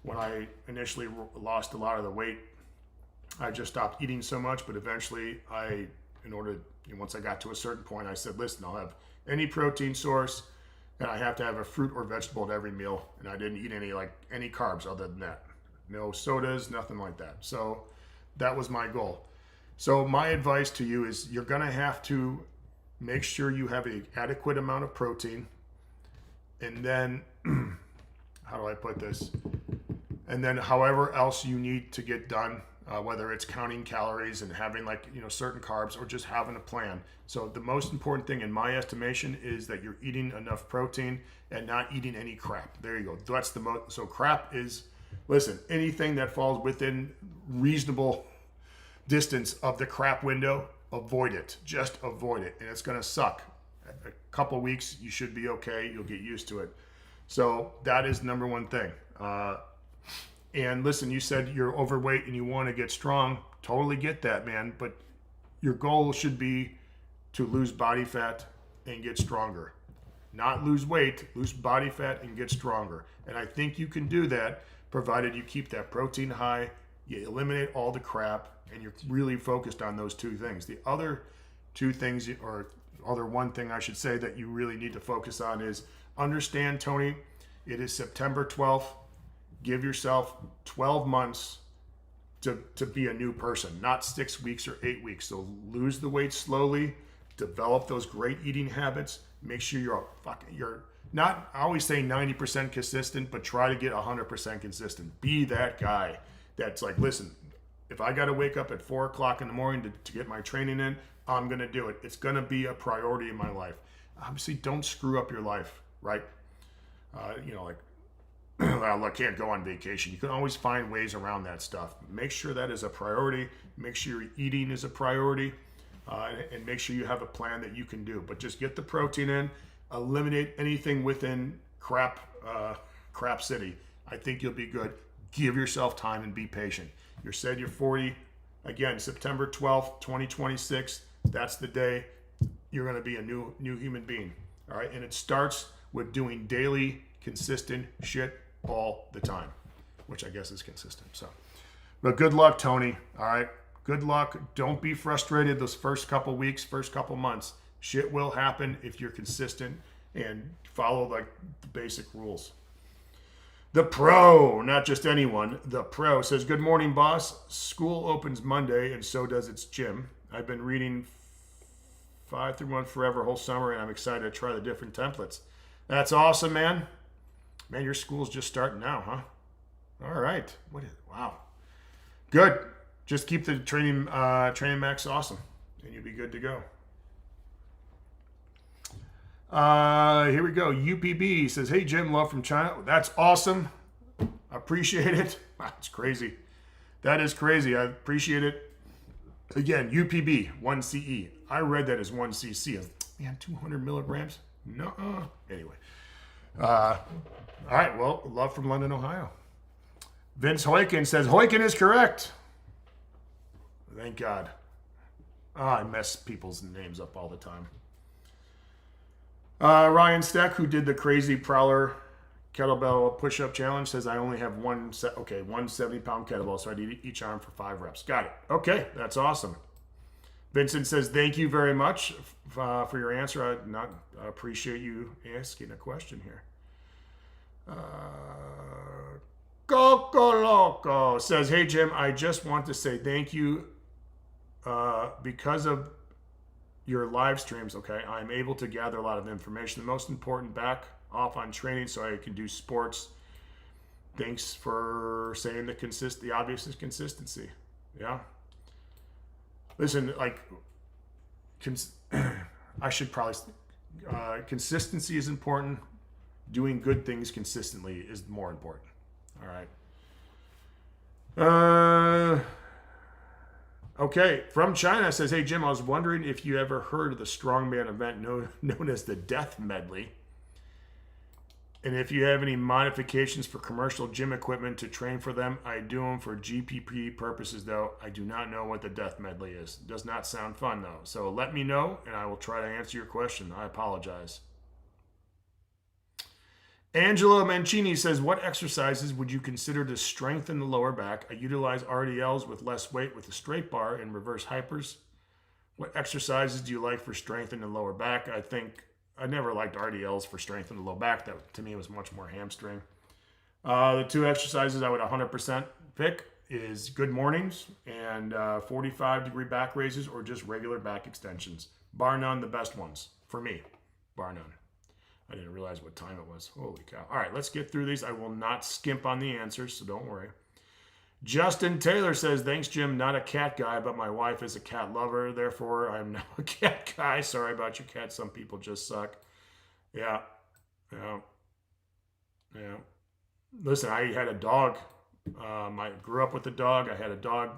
When I initially lost a lot of the weight, I just stopped eating so much. But eventually, once I got to a certain point, I said, listen, I'll have any protein source, and I have to have a fruit or vegetable at every meal. And I didn't eat any carbs other than that. No sodas, nothing like that. So that was my goal. So my advice to you is, you're going to have to make sure you have an adequate amount of protein. And then, how do I put this? And then however else you need to get done, whether it's counting calories and having certain carbs, or just having a plan. So the most important thing in my estimation is that you're eating enough protein and not eating any crap. There you go. That's the most. So crap is, listen, anything that falls within reasonable distance of the crap window, avoid it. Just avoid it. And it's going to suck. A couple weeks, you should be okay. You'll get used to it. So that is number one thing. And listen, you said you're overweight and you want to get strong. Totally get that, man. But your goal should be to lose body fat and get stronger. Not lose weight, lose body fat and get stronger. And I think you can do that, provided you keep that protein high, you eliminate all the crap, and you're really focused on those two things. The other two things, or other one thing I should say, that you really need to focus on is, understand, Tony, it is September 12th. Give yourself 12 months to be a new person, not 6 weeks or 8 weeks. So lose the weight slowly, develop those great eating habits. Make sure you're not, I always say 90% consistent, but try to get 100% consistent. Be that guy that's like, listen, if I got to wake up at 4 o'clock in the morning to get my training in, I'm going to do it. It's going to be a priority in my life. Obviously, don't screw up your life, right? Well, I can't go on vacation. You can always find ways around that stuff. Make sure that is a priority. Make sure your eating is a priority, and make sure you have a plan that you can do. But just get the protein in. Eliminate anything within crap city. I think you'll be good. Give yourself time and be patient. You said you're 40. Again, September 12th, 2026. That's the day you're going to be a new human being. All right, and it starts with doing daily, consistent shit all the time, which I guess is consistent. So, but good luck, Tony. All right, good luck. Don't be frustrated those first couple weeks, first couple months. Shit will happen if you're consistent and follow the basic rules. The Pro, not just anyone, the Pro says, good morning, boss. School opens Monday, and so does its gym. I've been reading 5 through 1 Forever whole summer, and I'm excited to try the different templates. That's awesome, man. Man, your school's just starting now, huh? All right. Wow. Good. Just keep the training max awesome, and you'll be good to go. Here we go. UPB says, "Hey Jim, love from China." That's awesome. I appreciate it. That's crazy. That is crazy. I appreciate it. Again, UPB 1CE. I read that as 1cc. I was, man, 200 milligrams. No. Anyway. All right. Well, love from London, Ohio. Vince Hoykin says, "Hoykin is correct." Thank God. I mess people's names up all the time. Ryan Steck, who did the crazy prowler kettlebell push-up challenge, says, "I only have one 70-pound kettlebell, so I need each arm for 5 reps." Got it. Okay, that's awesome. Vincent says, "Thank you very much for your answer. I appreciate you asking a question here." Coco Loco says, "Hey Jim, I just want to say thank you because of your live streams. Okay, I'm able to gather a lot of information. The most important back off on training so I can do sports. Thanks for saying the obvious is consistency." Yeah. Listen, like, I should probably consistency is important. Doing good things consistently is more important. All right. Okay, from China says, "Hey Jim, I was wondering if you ever heard of the strongman event known as the Death Medley, and if you have any modifications for commercial gym equipment to train for them. I do them for GPP purposes, though. I do not know what the Death Medley is. Does not sound fun, though. So let me know, and I will try to answer your question. I apologize." Angelo Mancini says, "What exercises would you consider to strengthen the lower back? I utilize RDLs with less weight with a straight bar and reverse hypers. What exercises do you like for strengthening the lower back?" I think I never liked RDLs for strengthening the low back. That, to me, was much more hamstring. The 2 exercises I would 100% pick is good mornings and 45-degree back raises or just regular back extensions. Bar none, the best ones for me. Bar none. I didn't realize what time it was. Holy cow. All right, let's get through these. I will not skimp on the answers, so don't worry. Justin Taylor says, "Thanks, Jim. Not a cat guy, but my wife is a cat lover. Therefore, I'm now a cat guy. Sorry about your cat. Some people just suck." Yeah. Listen, I had a dog. I grew up with a dog. I had a dog.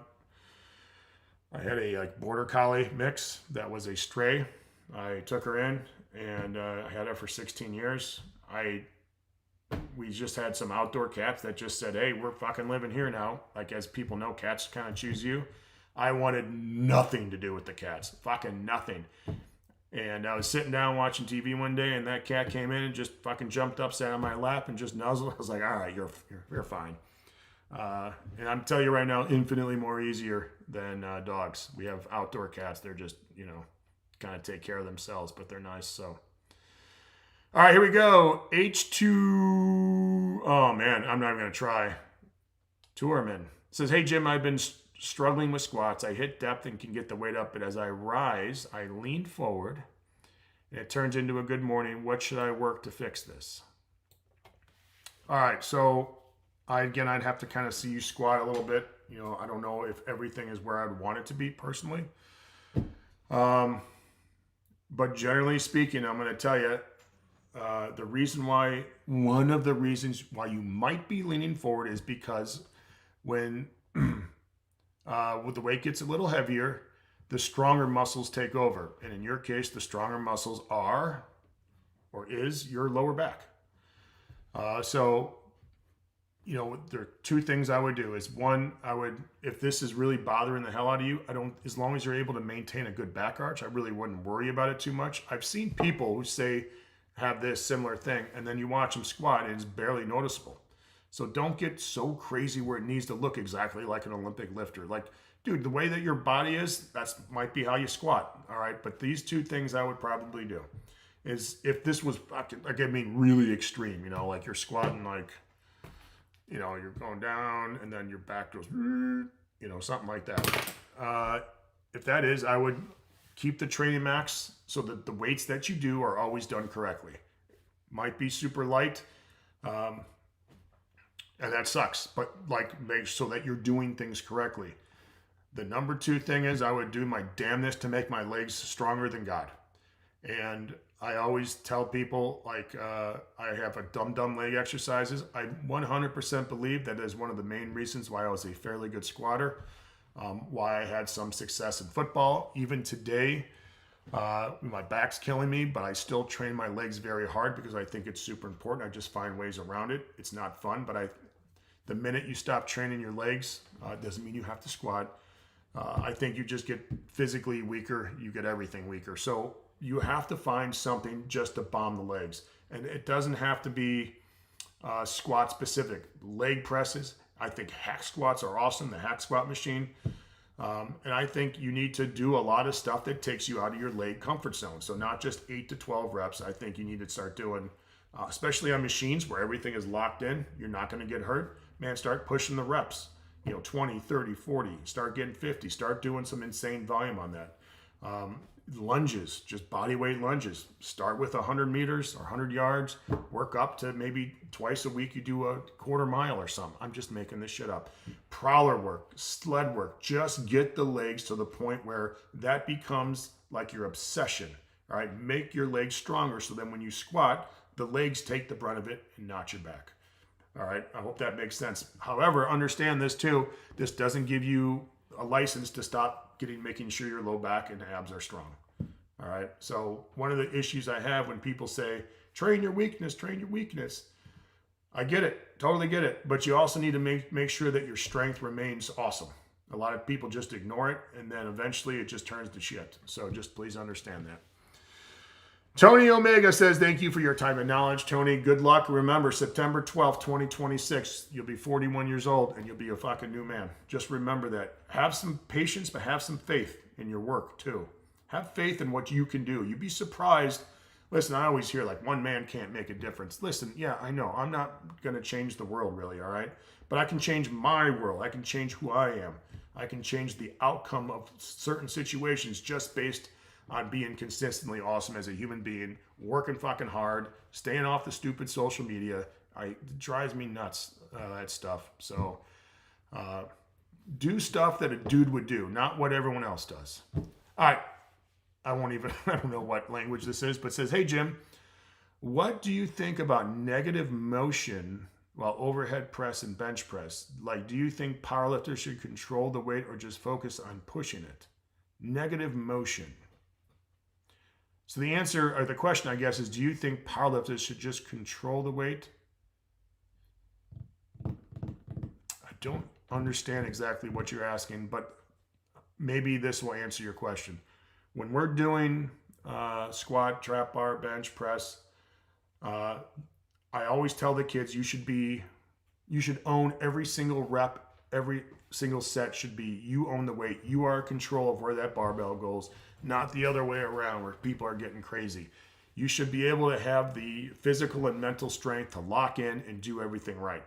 I had a border collie mix that was a stray. I took her in, and I had her for 16 years. We just had some outdoor cats that just said, "Hey, we're fucking living here now." Like, as people know, cats kind of choose you. I wanted nothing to do with the cats. Fucking nothing. And I was sitting down watching TV one day, and that cat came in and just fucking jumped up, sat on my lap, and just nuzzled. I was like, "All right, you're fine." And I'm telling you right now, infinitely more easier than dogs. We have outdoor cats. They're just, kind of take care of themselves, but they're nice. So, all right, here we go. H2. Oh man, I'm not even gonna try. Tourman says, "Hey Jim, I've been struggling with squats. I hit depth and can get the weight up, but as I rise, I lean forward, and it turns into a good morning. What should I work to fix this?" All right, so I'd have to kind of see you squat a little bit. I don't know if everything is where I'd want it to be personally. But generally speaking, I'm going to tell you one of the reasons why you might be leaning forward is because when the weight gets a little heavier, the stronger muscles take over. And in your case, the stronger muscles is your lower back. So there are 2 things I would do. Is one, if this is really bothering the hell out of you, as long as you're able to maintain a good back arch, I really wouldn't worry about it too much. I've seen people who have this similar thing, and then you watch them squat and it's barely noticeable. So don't get so crazy where it needs to look exactly like an Olympic lifter. Like, dude, the way that your body is, that might be how you squat. All right. But these 2 things I would probably do is, if this was, really extreme, like you're squatting you're going down and then your back goes, something like that. If that is, I would keep the training max so that the weights that you do are always done correctly. Might be super light. And that sucks, but like make so that you're doing things correctly. The number 2 thing is I would do my damnedest to make my legs stronger than God. And I always tell people, like, I have a dumb leg exercises. I 100% believe that is one of the main reasons why I was a fairly good squatter, why I had some success in football. Even today, my back's killing me, but I still train my legs very hard because I think it's super important. I just find ways around it. It's not fun, but the minute you stop training your legs, doesn't mean you have to squat. I think you just get physically weaker. You get everything weaker. So you have to find something just to bomb the legs. And it doesn't have to be squat specific. Leg presses, I think hack squats are awesome, the hack squat machine. And I think you need to do a lot of stuff that takes you out of your leg comfort zone. So not just 8 to 12 reps. I think you need to start doing, especially on machines where everything is locked in, you're not going to get hurt. Man, start pushing the reps. 20, 30, 40, start getting 50, start doing some insane volume on that. Lunges, just body weight lunges. Start with 100 meters or 100 yards, work up to maybe twice a week you do a quarter mile or something. I'm just making this shit up. Prowler work, sled work, just get the legs to the point where that becomes like your obsession. All right, make your legs stronger so then when you squat, the legs take the brunt of it and not your back. All right, I hope that makes sense. However, understand this too. This doesn't give you a license to stop making sure your low back and abs are strong. All right, so one of the issues I have when people say, train your weakness, train your weakness. I get it, totally get it. But you also need to make sure that your strength remains awesome. A lot of people just ignore it, and then eventually it just turns to shit. So just please understand that. Tony Omega says, thank you for your time and knowledge. Tony, good luck. Remember, September 12th, 2026, you'll be 41 years old and you'll be a fucking new man. Just remember that. Have some patience, but have some faith in your work too. Have faith in what you can do. You'd be surprised. Listen, I always hear like one man can't make a difference. Listen, yeah, I know. I'm not going to change the world really, all right? But I can change my world. I can change who I am. I can change the outcome of certain situations just based on being consistently awesome as a human being, working fucking hard, staying off the stupid social media. It drives me nuts, that stuff. So do stuff that a dude would do, not what everyone else does. All right. I don't know what language this is, but it says, hey, Jim, what do you think about negative motion while overhead press and bench press? Like, do you think powerlifters should control the weight or just focus on pushing it? Negative motion. So the answer, or the question, I guess, is do you think powerlifters should just control the weight? I don't understand exactly what you're asking, but maybe this will answer your question. When we're doing squat, trap bar, bench press, I always tell the kids you should own every single rep, every single set should be you own the weight. You are in control of where that barbell goes. Not the other way around where people are getting crazy. You should be able to have the physical and mental strength to lock in and do everything right.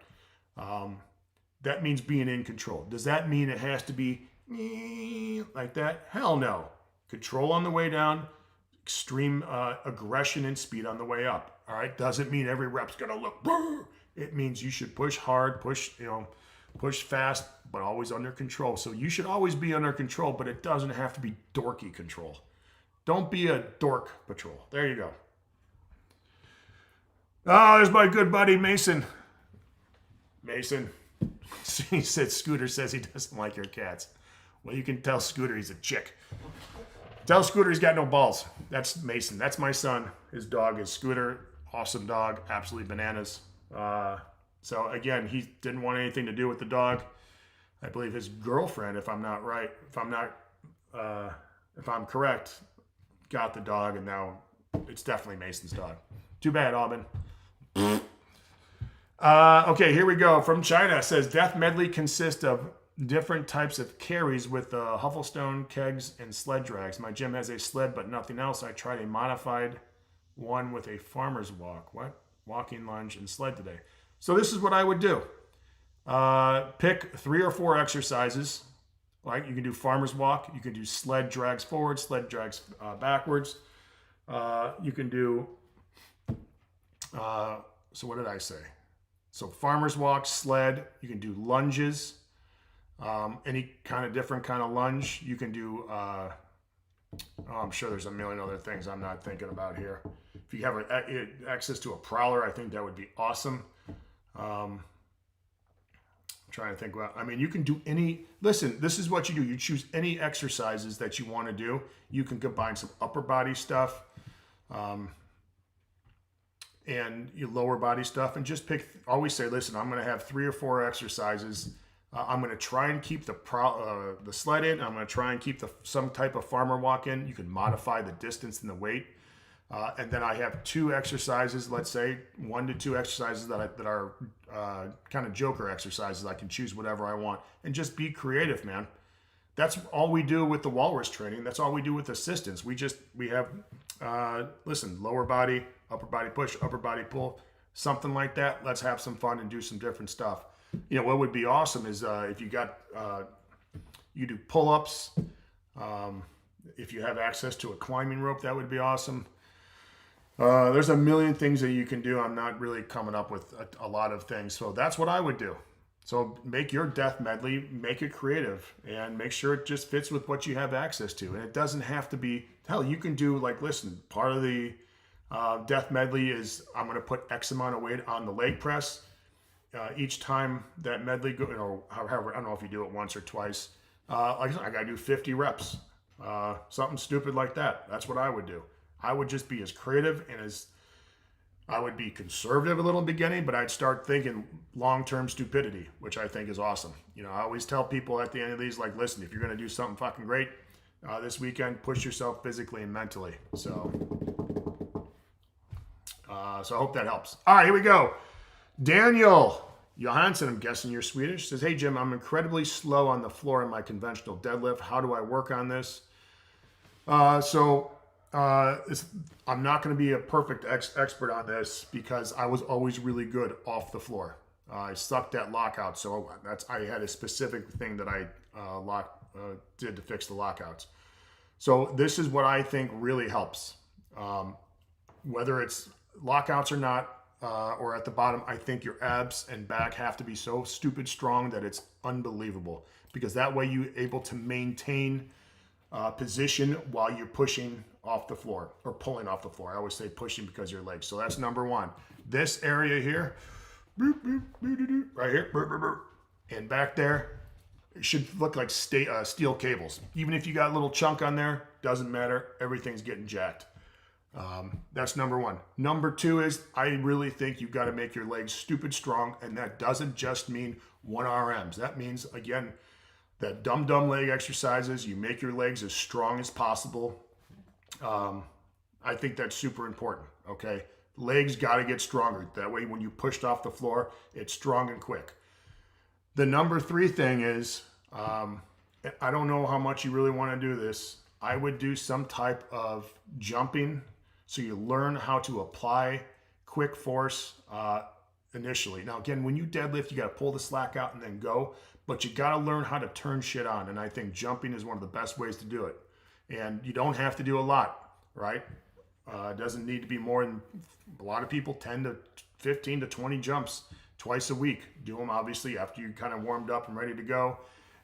That means being in control. Does that mean it has to be like that? Hell no. Control on the way down, extreme aggression and speed on the way up. All right. Doesn't mean every rep's gonna look. It means you should push hard, push fast, but always under control. So you should always be under control, but it doesn't have to be dorky control. Don't be a dork patrol. There you go. Oh, there's my good buddy, Mason. Mason. He said, Scooter says he doesn't like your cats. Well, you can tell Scooter he's a chick. Tell Scooter he's got no balls. That's Mason. That's my son. His dog is Scooter. Awesome dog. Absolutely bananas. So again, he didn't want anything to do with the dog. I believe his girlfriend, if I'm correct, got the dog, and now it's definitely Mason's dog. Too bad, Aubin. Okay, here we go. From China, it says Death Medley consists of different types of carries with Hufflestone, kegs, and sled drags. My gym has a sled, but nothing else. I tried a modified one with a farmer's walk. What? Walking lunge and sled today. So this is what I would do. Pick 3 or 4 exercises. Like you can do farmer's walk. You can do sled drags forward, sled drags backwards. You can do, so what did I say? So farmer's walk, sled, you can do lunges, any kind of different kind of lunge. You can do, I'm sure there's a million other things I'm not thinking about here. If you have access to a prowler, I think that would be awesome. I'm trying to think about, I mean, you can do any, listen, this is what you do. You choose any exercises that you want to do. You can combine some upper body stuff, and your lower body stuff, and just pick, always say, listen, I'm going to have 3 or 4 exercises. I'm going to try and keep the sled in. I'm going to try and keep some type of farmer walk in. You can modify the distance and the weight. And then I have 2 exercises, let's say 1 to 2 exercises that are kind of joker exercises. I can choose whatever I want and just be creative, man. That's all we do with the walrus training. That's all we do with assistance. We have, listen, lower body, upper body push, upper body pull, something like that. Let's have some fun and do some different stuff. You know, what would be awesome is if you got, you do pull-ups. If you have access to a climbing rope, that would be awesome. There's a million things that you can do. I'm not really coming up with a lot of things. So that's what I would do. So make your death medley, make it creative, and make sure it just fits with what you have access to. And it doesn't have to be, hell, you can do, like, listen, part of the death medley is I'm going to put X amount of weight on the leg press. Each time that medley go, you know, however, I don't know if you do it once or twice. I got to do 50 reps, something stupid like that. That's what I would do. I would just be as creative and I would be conservative a little in the beginning, but I'd start thinking long-term stupidity, which I think is awesome. You know, I always tell people at the end of these, like, listen, if you're going to do something fucking great this weekend, push yourself physically and mentally. So I hope that helps. All right, here we go. Daniel Johansson, I'm guessing you're Swedish, says, hey, Jim, I'm incredibly slow on the floor in my conventional deadlift. How do I work on this? I'm not going to be a perfect expert on this because I was always really good off the floor. I sucked at lockout, so I had a specific thing that I did to fix the lockouts. So this is what I think really helps. Whether it's lockouts or not, or at the bottom, I think your abs and back have to be so stupid strong that it's unbelievable, because that way you're able to maintain position while you're pushing off the floor or pulling off the floor. I always say pushing because your legs. So that's number 1. This area here, right here, and back there, it should look like steel cables. Even if you got a little chunk on there, doesn't matter. Everything's getting jacked. That's number 1. Number 2 is I really think you've got to make your legs stupid strong, and that doesn't just mean 1 RMs. That means, again, that dumb leg exercises. You make your legs as strong as possible. I think that's super important. Okay, legs got to get stronger. That way, when you pushed off the floor, it's strong and quick. The number 3 thing is, I don't know how much you really want to do this. I would do some type of jumping, so you learn how to apply quick force initially. Now, again, when you deadlift, you got to pull the slack out and then go, but you got to learn how to turn shit on. And I think jumping is one of the best ways to do it. And you don't have to do a lot, right? It doesn't need to be more than, a lot of people 10 to 15 to 20 jumps twice a week. Do them, obviously, after you kind of warmed up and ready to go.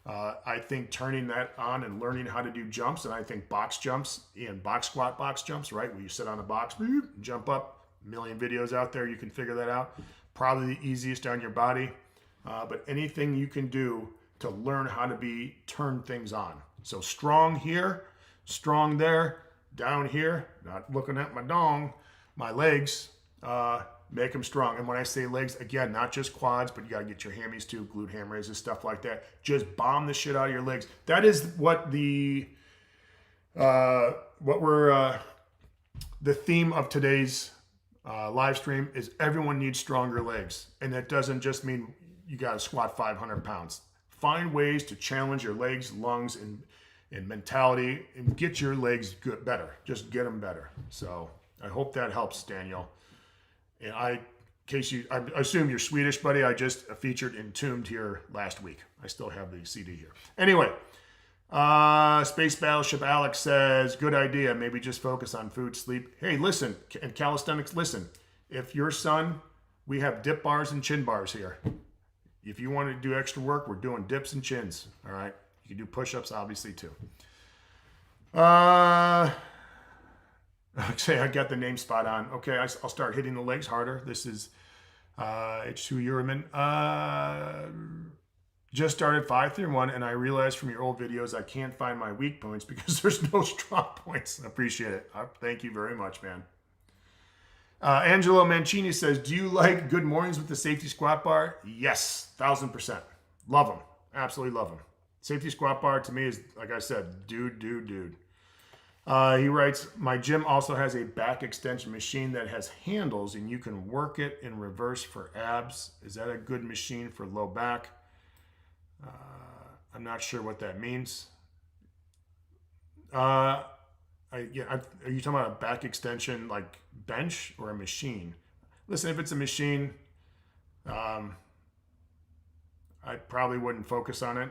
I think turning that on and learning how to do jumps, and I think box jumps and box squat box jumps, right, where you sit on a box, jump up, a million videos out there, you can figure that out. Probably the easiest on your body, but anything you can do to learn how to turn things on. So strong here, strong there, down here, not looking at my dong, my legs, make them strong. And when I say legs, again, not just quads, but you got to get your hammies too, glute ham raises, stuff like that. Just bomb the shit out of your legs. That is what the theme of today's live stream is. Everyone needs stronger legs. And that doesn't just mean you got to squat 500 pounds. Find ways to challenge your legs, lungs, and mentality, and get your legs better. Just get them better. So I hope that helps, Daniel. And I assume you're Swedish, buddy. I just featured Entombed here last week. I still have the CD here. Anyway, Space Battleship Alex says, good idea. Maybe just focus on food, sleep. Hey, listen, and calisthenics, listen. If your son We have dip bars and chin bars here. If you want to do extra work, we're doing dips and chins. All right. You can do push-ups, obviously, too. Okay, I got the name spot on. Okay, I'll start hitting the legs harder. This is H2 Uriman. Just started 5-3-1, and I realized from your old videos I can't find my weak points because there's no strong points. I appreciate it. Thank you very much, man. Angelo Mancini says, do you like good mornings with the safety squat bar? Yes, 1000%. Love them. Absolutely love them. Safety squat bar to me is, like I said, dude. He writes, my gym also has a back extension machine that has handles and you can work it in reverse for abs. Is that a good machine for low back? I'm not sure what that means. Are you talking about a back extension like bench or a machine? Listen, if it's a machine, I probably wouldn't focus on it.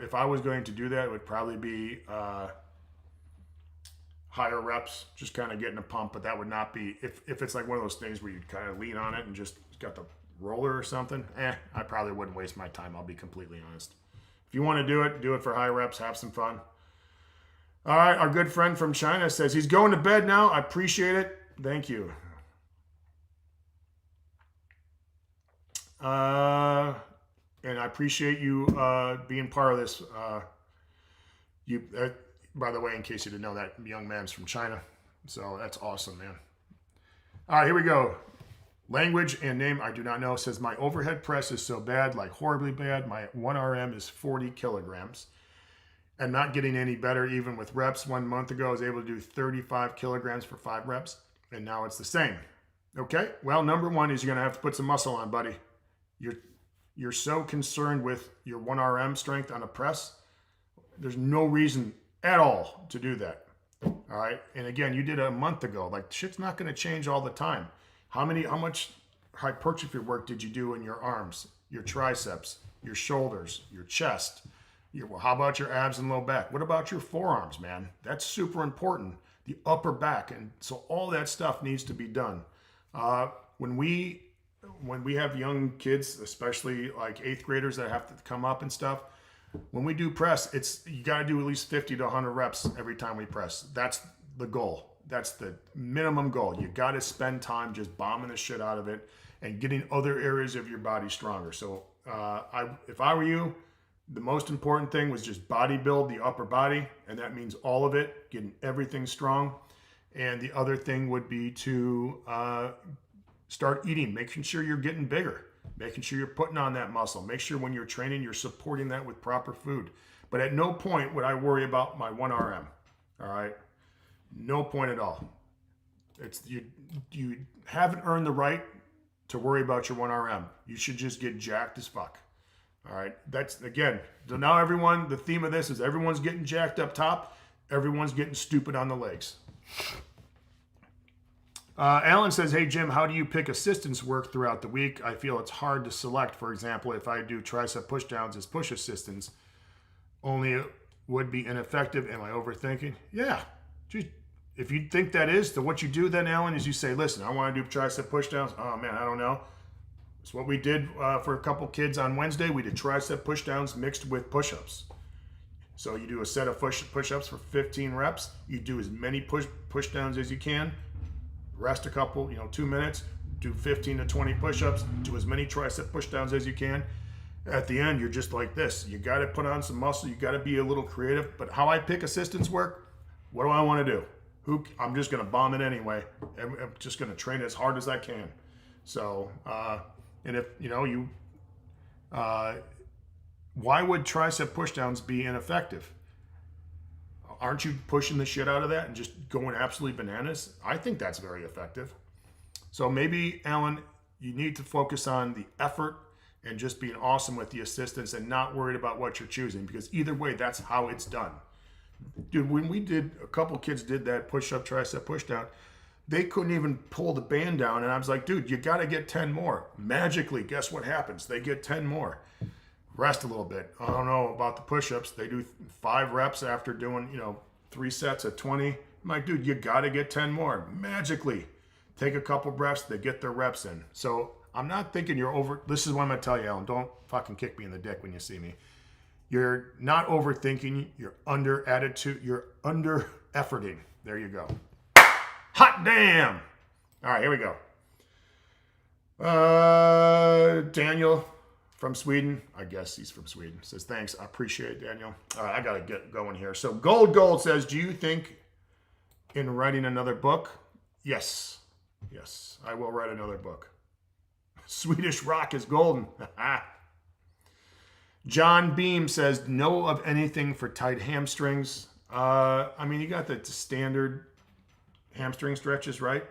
If I was going to do that, it would probably be higher reps, just kind of getting a pump, but that would not be, if it's like one of those things where you kind of lean on it and just got the roller or something, I probably wouldn't waste my time, I'll be completely honest. If you want to do it for high reps, have some fun. All right, our good friend from China says he's going to bed now. I appreciate it. Thank you. And I appreciate you being part of this. By the way, in case you didn't know, that young man's from China. So that's awesome, man. All right, here we go. Language and name I do not know. Says my overhead press is so bad, like horribly bad. My 1RM is 40 kilograms. And not getting any better even with reps. 1 month ago, I was able to do 35 kilograms for 5 reps. And now it's the same. Okay, well, number one is you're going to have to put some muscle on, buddy. You're so concerned with your 1RM strength on a press. There's no reason at all to do that. All right, and again, you did it a month ago. Like, shit's not going to change all the time. How much hypertrophy work did you do in your arms, your triceps, your shoulders, your chest? How about your abs and low back? What about your forearms, man? That's super important. The upper back, and so all that stuff needs to be done. When we have young kids, especially like 8th graders that have to come up and stuff, when we do press, you got to do at least 50 to 100 reps every time we press. That's the goal. That's the minimum goal. You got to spend time just bombing the shit out of it and getting other areas of your body stronger. So if I were you, the most important thing was just bodybuild the upper body, and that means all of it, getting everything strong. And the other thing would be to start eating, making sure you're getting bigger, making sure you're putting on that muscle. Make sure when you're training, you're supporting that with proper food. But at no point would I worry about my 1RM, all right? No point at all. You haven't earned the right to worry about your 1RM. You should just get jacked as fuck. All right, that's, again, so now the theme of this is everyone's getting jacked up top, everyone's getting stupid on the legs. Alan says, hey, Jim, how do you pick assistance work throughout the week? I feel it's hard to select. For example, if I do tricep pushdowns as push assistance, only it would be ineffective. Am I overthinking? Yeah. If you think that is, then what you do then, Alan, is you say, listen, I want to do tricep pushdowns. Oh, man, I don't know. It's what we did for a couple kids on Wednesday. We did tricep pushdowns mixed with push-ups. So you do a set of push-ups for 15 reps. You do as many pushdowns as you can. Rest a couple, 2 minutes. Do 15 to 20 push-ups. Do as many tricep pushdowns as you can. At the end, you're just like this. You got to put on some muscle. You got to be a little creative. But how I pick assistance work, what do I want to do? I'm just going to bomb it anyway. I'm just going to train as hard as I can. So, and if, why would tricep pushdowns be ineffective? Aren't you pushing the shit out of that and just going absolutely bananas? I think that's very effective. So maybe, Alan, you need to focus on the effort and just being awesome with the assistance and not worried about what you're choosing, because either way, that's how it's done. Dude, when a couple kids did that push-up, tricep pushdown, they couldn't even pull the band down. And I was like, dude, you got to get 10 more. Magically, guess what happens? They get 10 more. Rest a little bit. I don't know about the push-ups. They do 5 reps after doing, 3 sets of 20. I'm like, dude, you got to get 10 more. Magically, take a couple breaths. They get their reps in. So I'm not thinking you're over. This is what I'm going to tell you, Alan. Don't fucking kick me in the dick when you see me. You're not overthinking. You're under attitude. You're under efforting. There you go. Hot damn. All right, here we go. Daniel from Sweden. I guess he's from Sweden. Says, thanks. I appreciate it, Daniel. All right, I got to get going here. So Gold says, do you think in writing another book? Yes. Yes, I will write another book. Swedish rock is golden. John Beam says, know of anything for tight hamstrings? I mean, you got the standard hamstring stretches, right?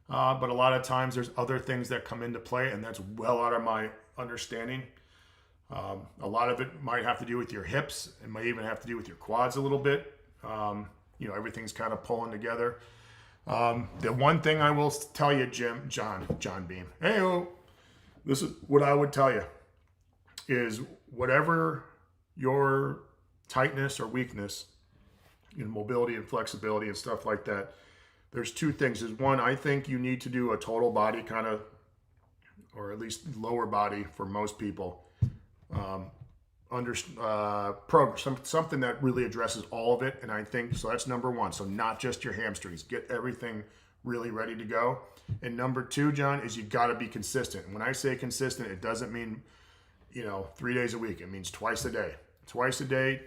But a lot of times there's other things that come into play, and that's well out of my understanding. A lot of it might have to do with your hips. It might even have to do with your quads a little bit. You know, everything's kind of pulling together. The one thing I will tell you, John Beam, hey, this is what I would tell you, is whatever your tightness or weakness in mobility and flexibility and stuff like that, there's two things. Is one, I think you need to do a total body kind of, or at least lower body for most people, something that really addresses all of it. And I think, so that's number one. So not just your hamstrings, get everything really ready to go. And number two, John, is you got to be consistent. When I say consistent, it doesn't mean, 3 days a week. It means twice a day,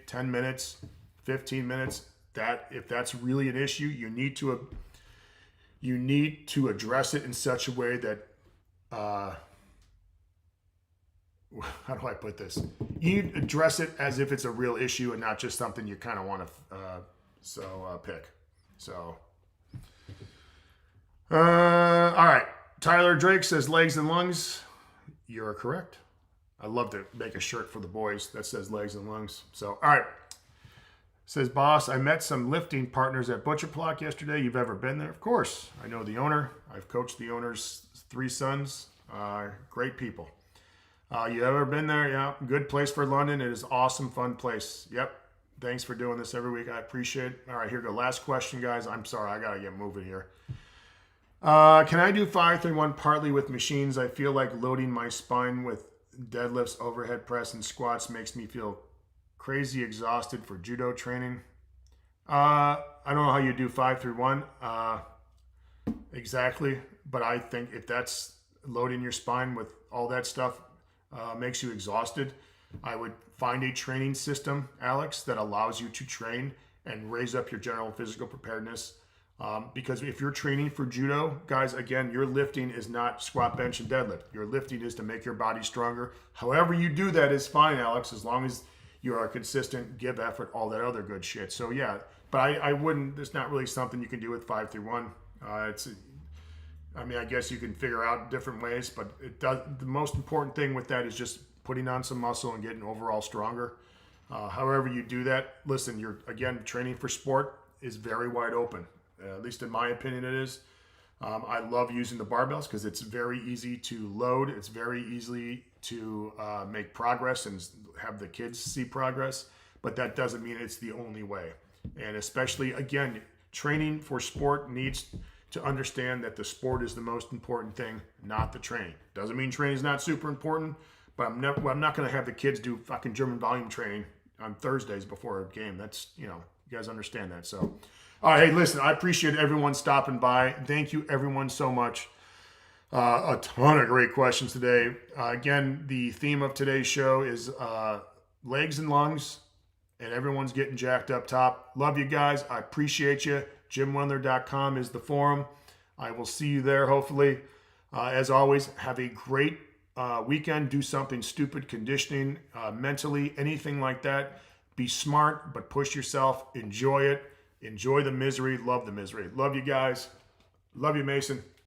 10 minutes, 15 minutes. That if that's really an issue, you need to address it in such a way that, how do I put this? You address it as if it's a real issue and not just something you kind of want to pick. So, all right. Tyler Drake says legs and lungs. You're correct. I'd love to make a shirt for the boys that says legs and lungs. So, all right. Says, boss, I met some lifting partners at Butcher Block yesterday. You've ever been there? Of course. I know the owner. I've coached the owner's 3 sons. Great people. You ever been there? Yeah. Good place for London. It is awesome, fun place. Yep. Thanks for doing this every week. I appreciate it. All right, here we go. Last question, guys. I'm sorry. I got to get moving here. Can I do 5-3-1 partly with machines? I feel like loading my spine with deadlifts, overhead press, and squats makes me feel crazy exhausted for judo training. I don't know how you do 5-3-1 exactly, but I think if that's loading your spine with all that stuff makes you exhausted, I would find a training system, Alex, that allows you to train and raise up your general physical preparedness. Because if you're training for judo, guys, again, your lifting is not squat, bench, and deadlift. Your lifting is to make your body stronger. However you do that is fine, Alex, as long as you are consistent, give effort, all that other good shit. So yeah, but I wouldn't, it's not really something you can do with 5-3-1. I mean, I guess you can figure out different ways, but it does. The most important thing with that is just putting on some muscle and getting overall stronger. However you do that, listen, you're, again, training for sport is very wide open. At least in my opinion it is. I love using the barbells because it's very easy to load. It's very easy to make progress and have the kids see progress. But that doesn't mean it's the only way. And especially, again, training for sport needs to understand that the sport is the most important thing, not the training. Doesn't mean training is not super important, but I'm not going to have the kids do fucking German volume training on Thursdays before a game. That's, you guys understand that. So, all right, hey, listen, I appreciate everyone stopping by. Thank you, everyone, so much. A ton of great questions today. Again, the theme of today's show is legs and lungs, and everyone's getting jacked up top. Love you guys. I appreciate you. JimWendler.com is the forum. I will see you there, hopefully. As always, have a great weekend. Do something stupid, conditioning, mentally, anything like that. Be smart, but push yourself. Enjoy it. Enjoy the misery. Love the misery. Love you guys. Love you, Mason.